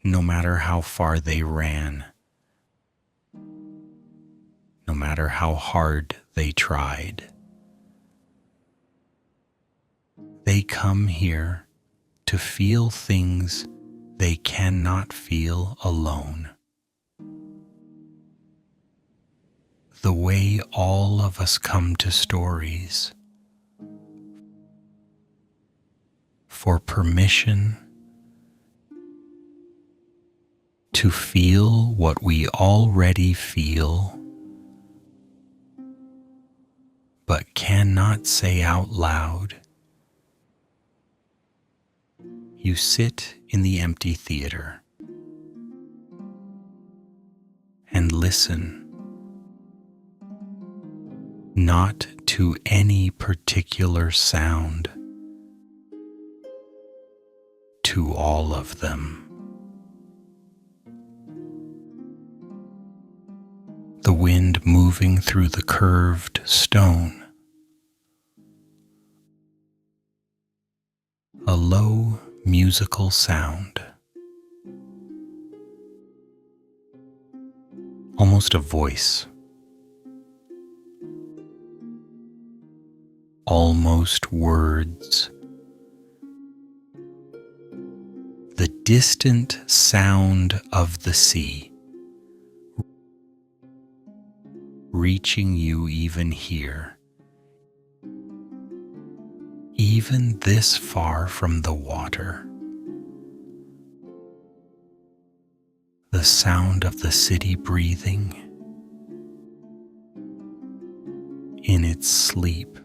No matter how far they ran, no matter how hard they tried, they come here to feel things they cannot feel alone. The way all of us come to stories for permission to feel what we already feel, but cannot say out loud. You sit in the empty theater and listen, not to any particular sound, to all of them. The wind moving through the curved stone, a low musical sound, almost a voice, almost words, the distant sound of the sea, reaching you even here, even this far from the water. The sound of the city breathing in its sleep.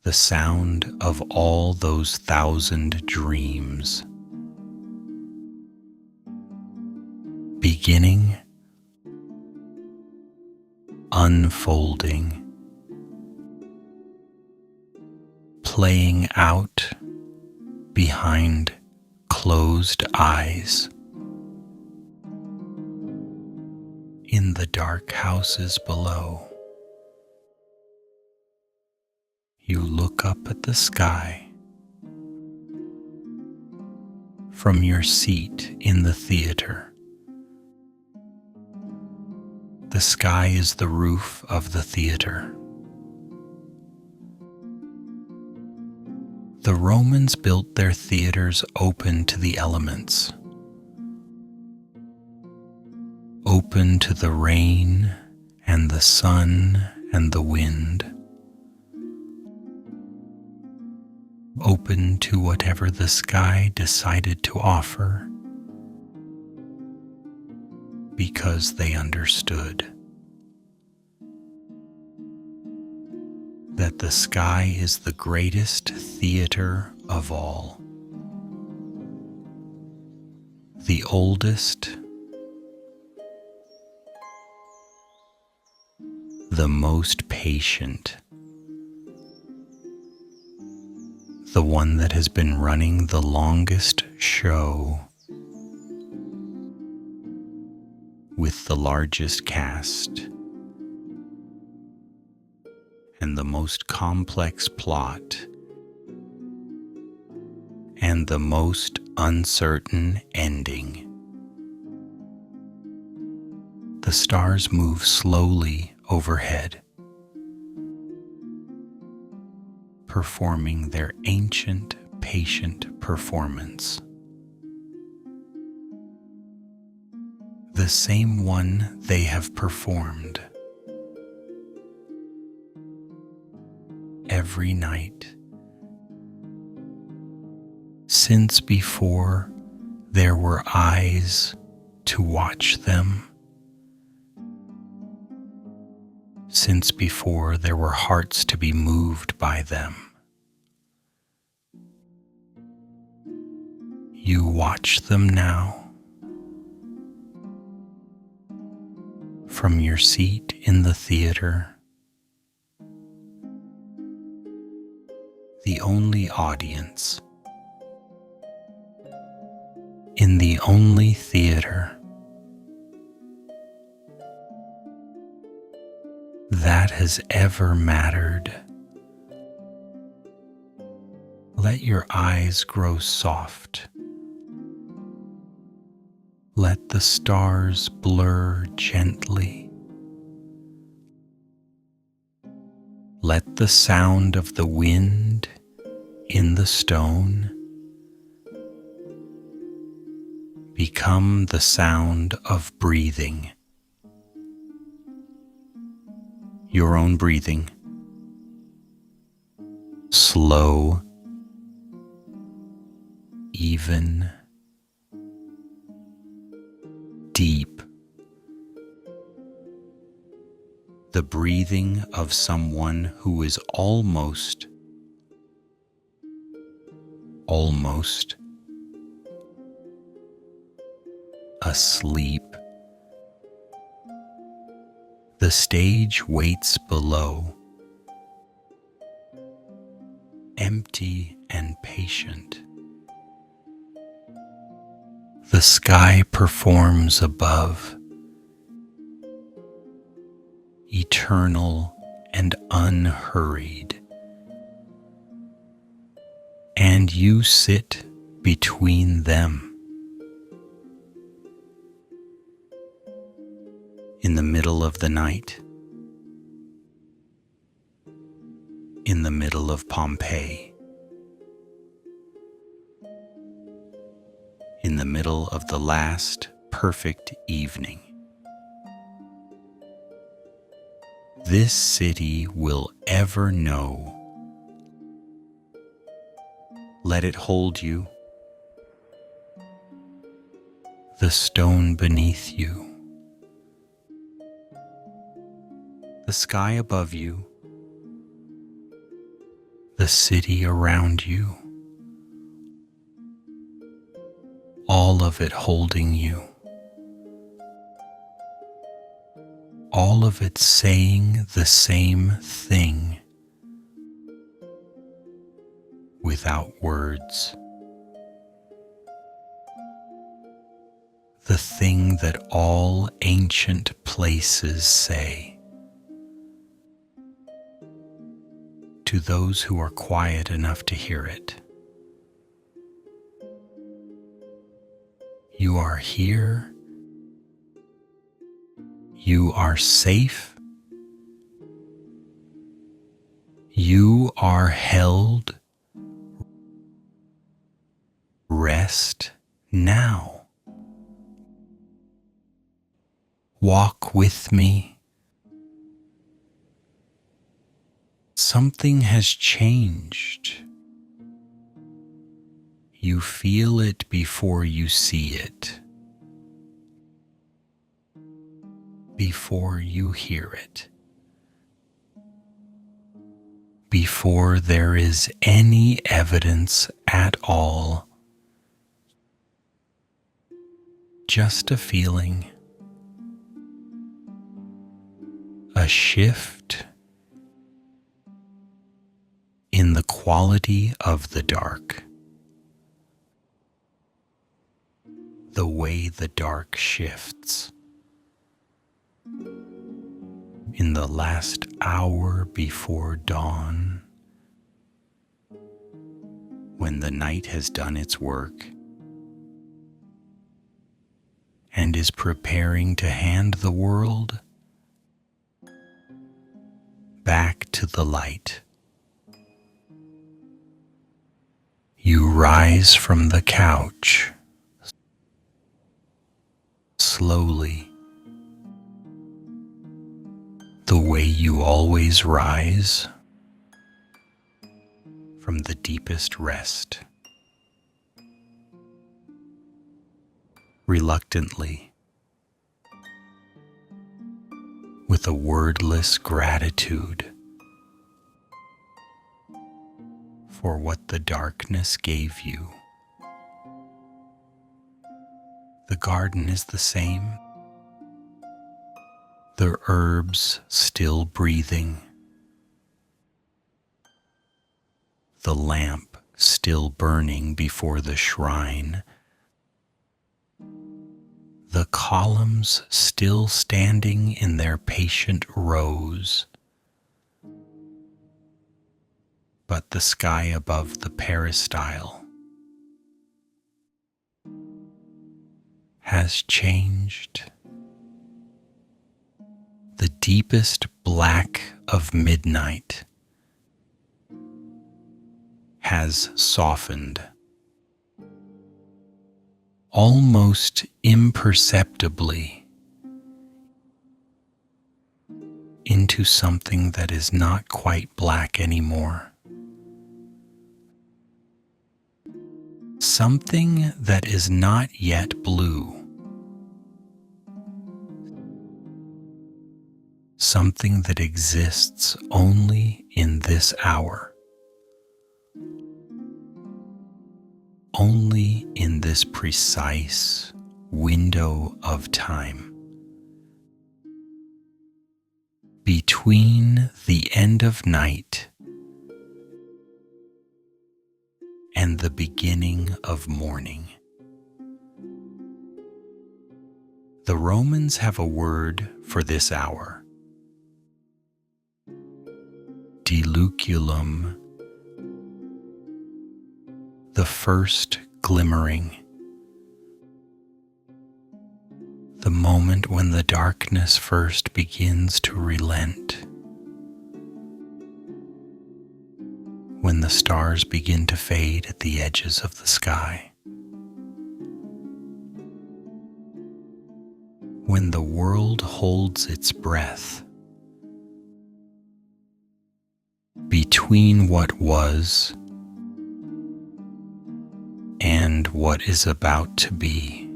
The sound of all those 1,000 dreams, beginning, unfolding, playing out behind closed eyes. In the dark houses below, you look up at the sky from your seat in the theater. The sky is the roof of the theater. The Romans built their theaters open to the elements, open to the rain and the sun and the wind, open to whatever the sky decided to offer, because they understood that the sky is the greatest theater of all, the oldest, the most patient, the one that has been running the longest show, with the largest cast and the most complex plot and the most uncertain ending. The stars move slowly overhead, performing their ancient, patient performance. The same one they have performed every night since before there were eyes to watch them, since before there were hearts to be moved by them. You watch them now from your seat in the theater, the only audience in the only theater that has ever mattered. Let your eyes grow soft. Let the stars blur gently. Let the sound of the wind in the stone become the sound of breathing. Your own breathing. Slow, even, deep. The breathing of someone who is almost asleep. The stage waits below, empty and patient. The sky performs above, eternal and unhurried. And you sit between them. In the middle of the night, in the middle of Pompeii, in the middle of the last perfect evening. This city will ever know. Let it hold you, the stone beneath you, the sky above you, the city around you, all of it holding you, all of it saying the same thing without words. The thing that all ancient places say. To those who are quiet enough to hear it. You are here. You are safe. You are held. Rest now. Walk with me. Something has changed. You feel it before you see it, before you hear it, before there is any evidence at all. Just a feeling, a shift in the quality of the dark, the way the dark shifts. In the last hour before dawn, when the night has done its work and is preparing to hand the world back to the light. You rise from the couch, slowly, the way you always rise from the deepest rest. Reluctantly, with a wordless gratitude for what the darkness gave you. The garden is the same, the herbs still breathing, the lamp still burning before the shrine, the columns still standing in their patient rows, but the sky above the peristyle has changed. The deepest black of midnight has softened, almost imperceptibly, into something that is not quite black anymore. Something that is not yet blue. Something that exists only in this hour. Only in this precise window of time. Between the end of night and the beginning of morning. The Romans have a word for this hour. Diluculum, the first glimmering, the moment when the darkness first begins to relent, when the stars begin to fade at the edges of the sky, when the world holds its breath between what was and what is about to be.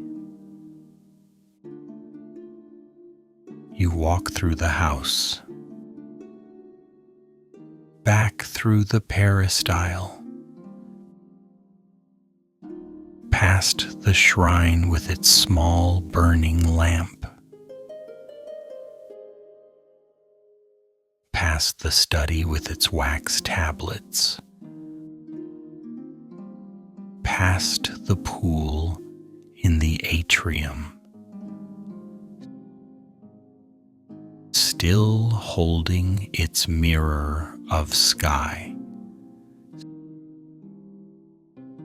You walk through the house, back through the peristyle, past the shrine with its small burning lamp, past the study with its wax tablets, past the pool in the atrium, still holding its mirror of sky,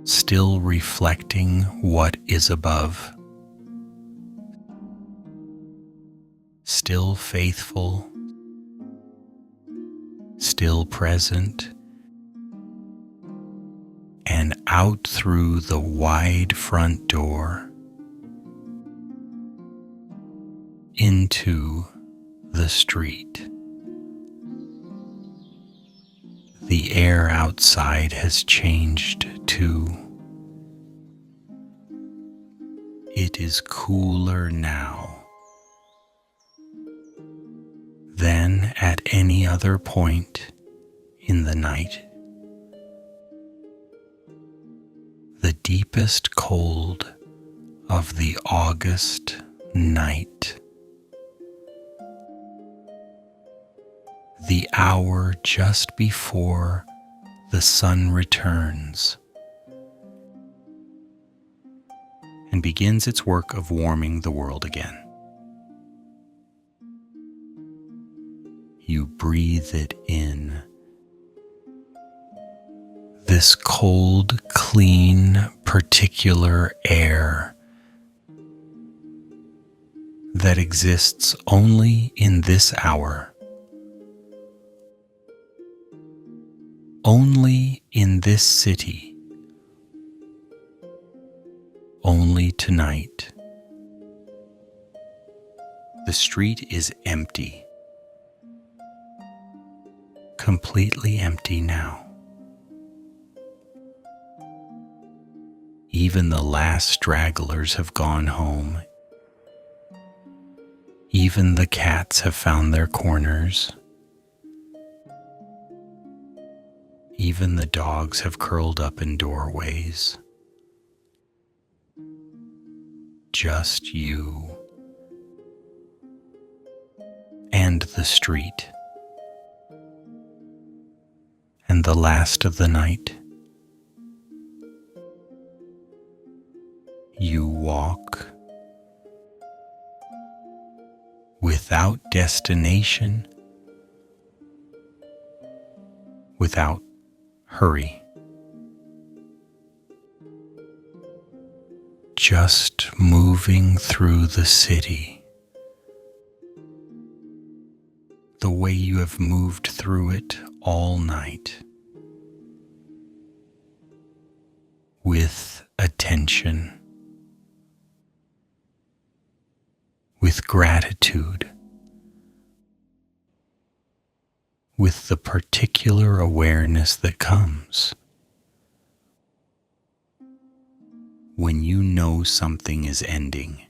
still reflecting what is above, still faithful, still present, and out through the wide front door into the street. The air outside has changed too. It is cooler now than at any other point in the night. The deepest cold of the August night. The hour just before the sun returns and begins its work of warming the world again. You breathe it in. This cold, clean, particular air that exists only in this hour, only in this city, only tonight. The street is empty. Completely empty now. Even the last stragglers have gone home. Even Even the cats have found their corners. Even the dogs have curled up in doorways. Just you and the street and the last of the night. You walk without destination, without hurry. Just moving through the city, the way you have moved through it all night, with attention, with gratitude, with the particular awareness that comes when you know something is ending,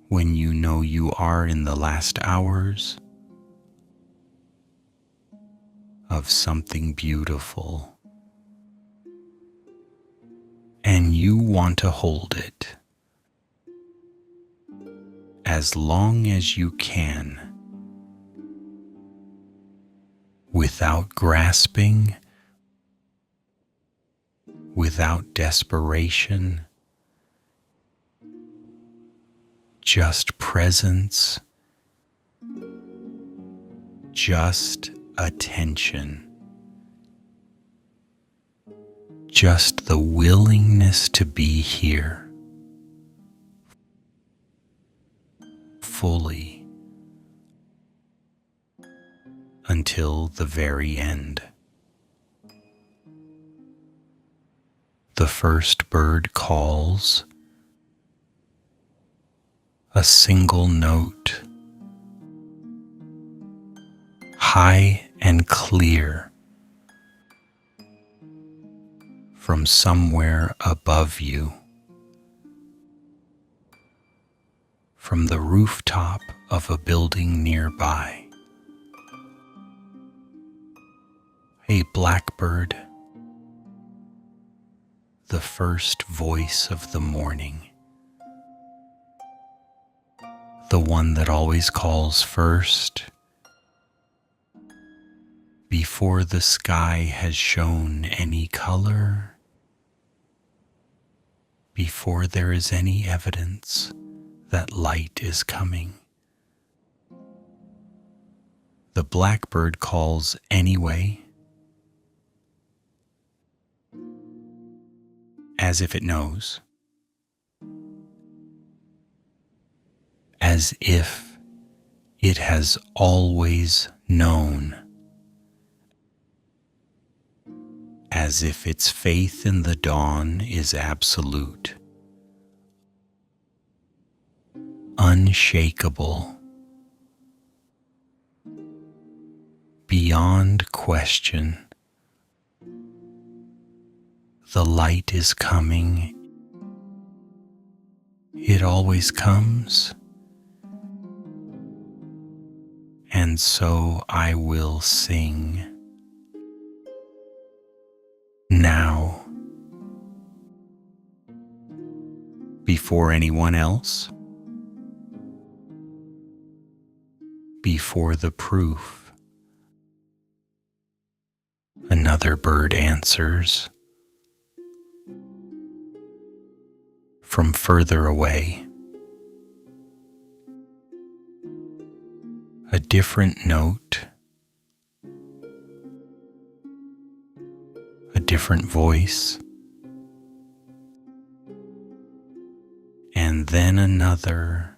when you know you are in the last hours of something beautiful, and you want to hold it as long as you can, without grasping, without desperation, just presence, just attention, just the willingness to be here fully until the very end. The first bird calls, a single note, high and clear, from somewhere above you, from the rooftop of a building nearby. A blackbird, the first voice of the morning, the one that always calls first, before the sky has shown any color, before there is any evidence that light is coming. The blackbird calls anyway, as if it knows, as if it has always known, as if its faith in the dawn is absolute, unshakable, beyond question. The light is coming. It always comes. And so I will sing now, before anyone else, before the proof. Another bird answers from further away. A different note, a different voice, and then another,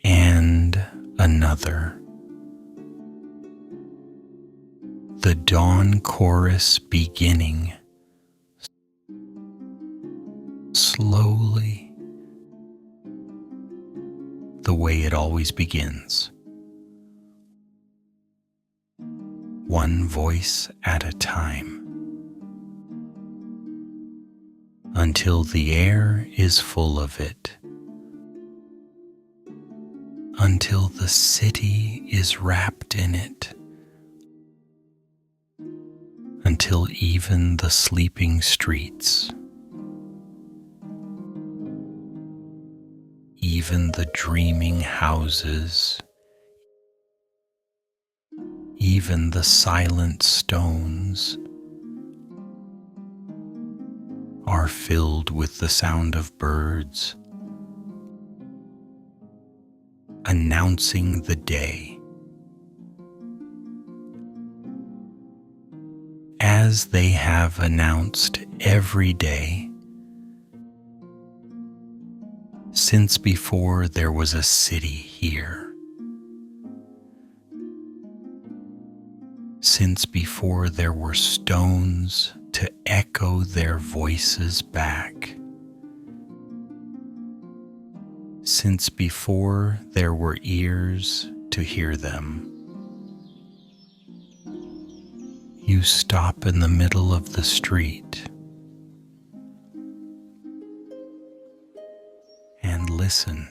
and another. The dawn chorus beginning slowly, the way it always begins, one voice at a time, until the air is full of it, until the city is wrapped in it, until even the sleeping streets, even the dreaming houses, even the silent stones are filled with the sound of birds announcing the day, as they have announced every day since before there was a city here, since before there were stones to echo their voices back, since before there were ears to hear them. You stop in the middle of the street and listen.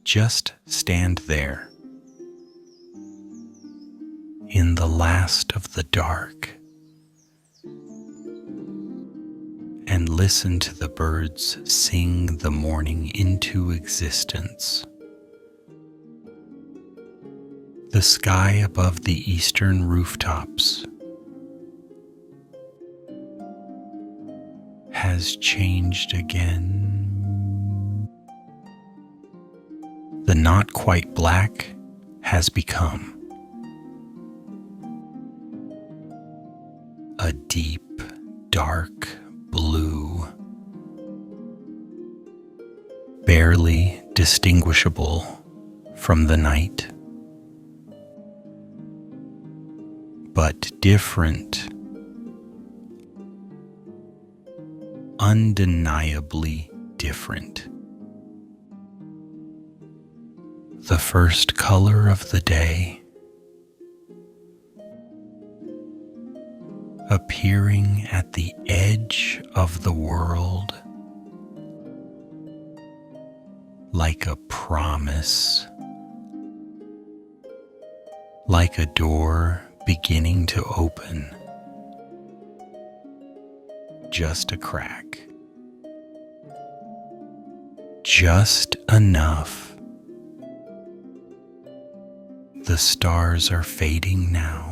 Just stand there in the last of the dark and listen to the birds sing the morning into existence. The sky above the eastern rooftops has changed again. The not quite black has become a deep, dark blue, barely distinguishable from the night, but different, undeniably different. The first color of the day, appearing at the edge of the world like a promise, like a door beginning to open, just a crack, just enough. The stars are fading now.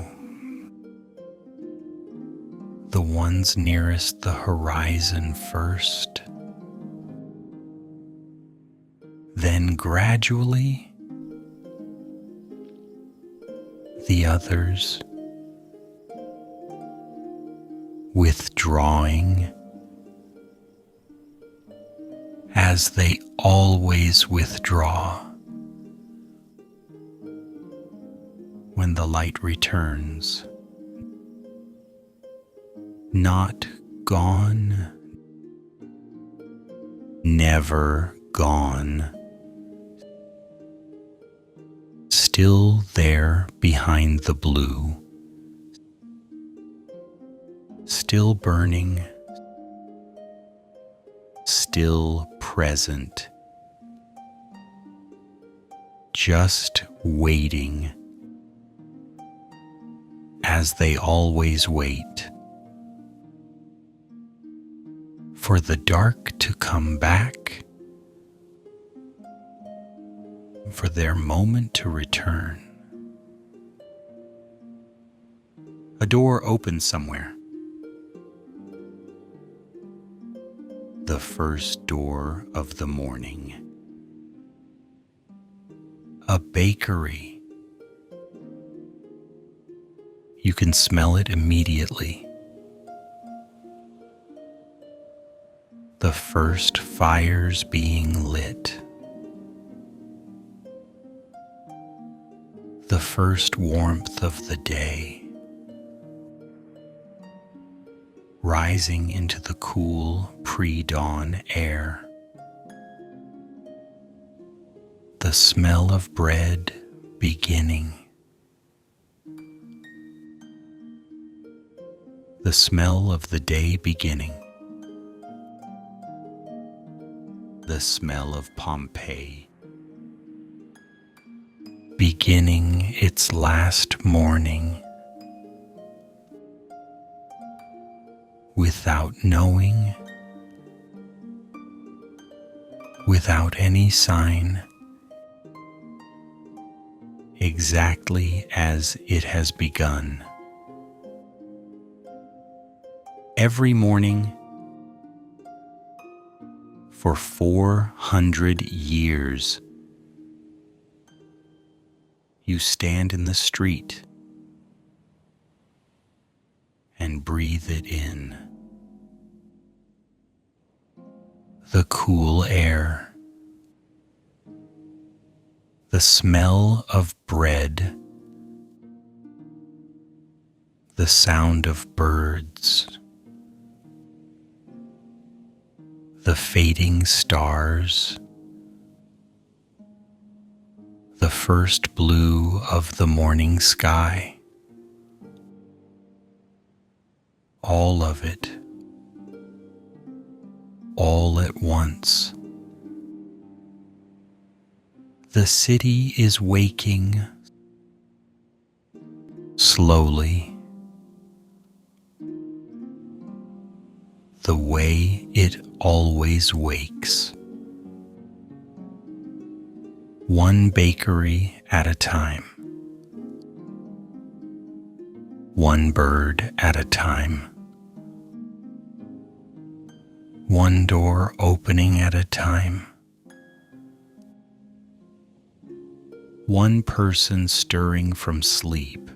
The ones nearest the horizon first, then gradually the others withdrawing as they always withdraw when the light returns. Not gone, never gone, still there behind the blue, still burning, still present, just waiting as they always wait. For the dark to come back, for their moment to return. A door opens somewhere. The first door of the morning. A bakery. You can smell it immediately. The first fires being lit. The first warmth of the day, rising into the cool pre-dawn air. The smell of bread beginning. the smell of the day beginning, the smell of Pompeii, beginning its last morning, without knowing, without any sign, exactly as it has begun. Every morning for 400 years, you stand in the street and breathe it in. The cool air, the smell of bread, the sound of birds, the fading stars, the first blue of the morning sky, all of it, all at once. The city is waking slowly, the way it always wakes, one bakery at a time, one bird at a time, one door opening at a time, one person stirring from sleep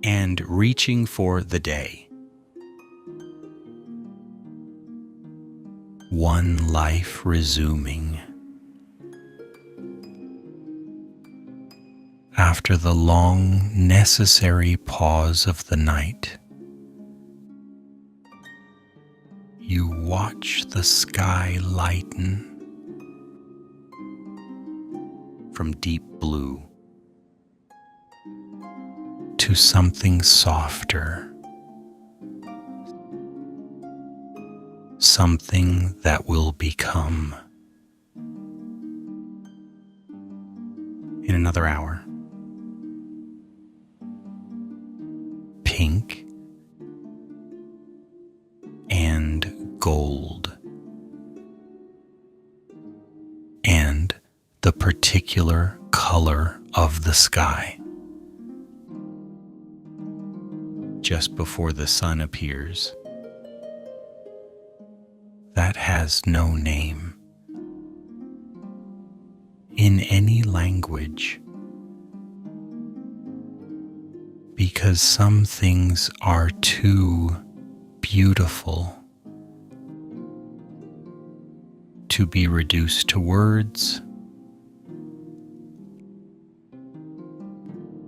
and reaching for the day. One life resuming. After the long, necessary pause of the night, you watch the sky lighten from deep blue to something softer, something that will become. In another hour, pink and gold, and the particular color of the sky. Just before the sun appears, that has no name in any language, because some things are too beautiful to be reduced to words.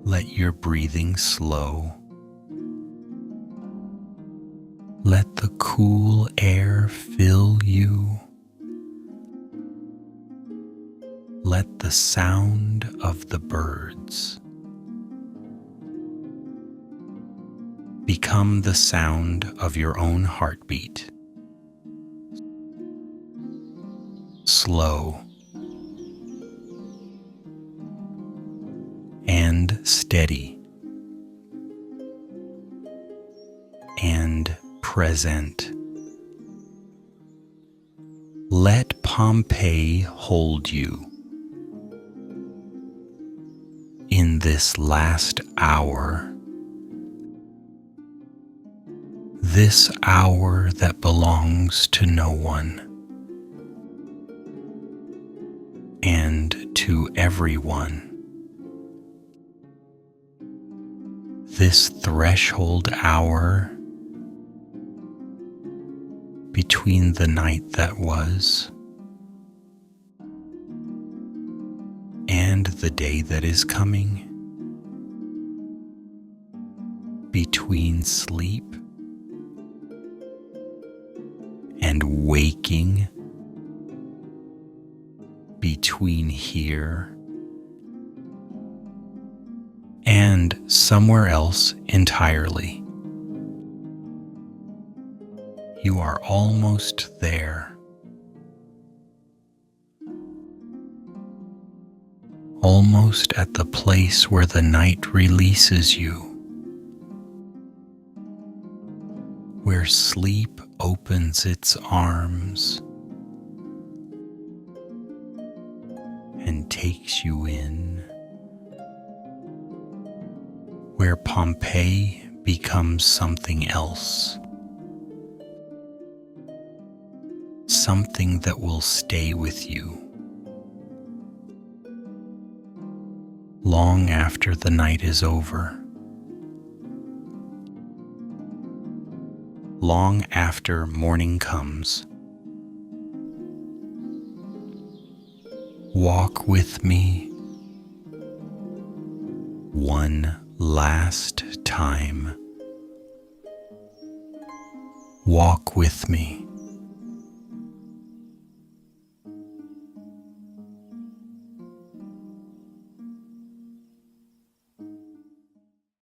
Let your breathing slow. Let the cool air fill you. Let the sound of the birds become the sound of your own heartbeat. Slow and steady and present. Let Pompeii hold you in this last hour, this hour that belongs to no one and to everyone. This threshold hour between the night that was and the day that is coming, between sleep and waking, between here and somewhere else entirely. You are almost there. Almost at the place where the night releases you, where sleep opens its arms and takes you in, where Pompeii becomes something else, something that will stay with you long after the night is over, long after morning comes. Walk with me one last time. Walk with me.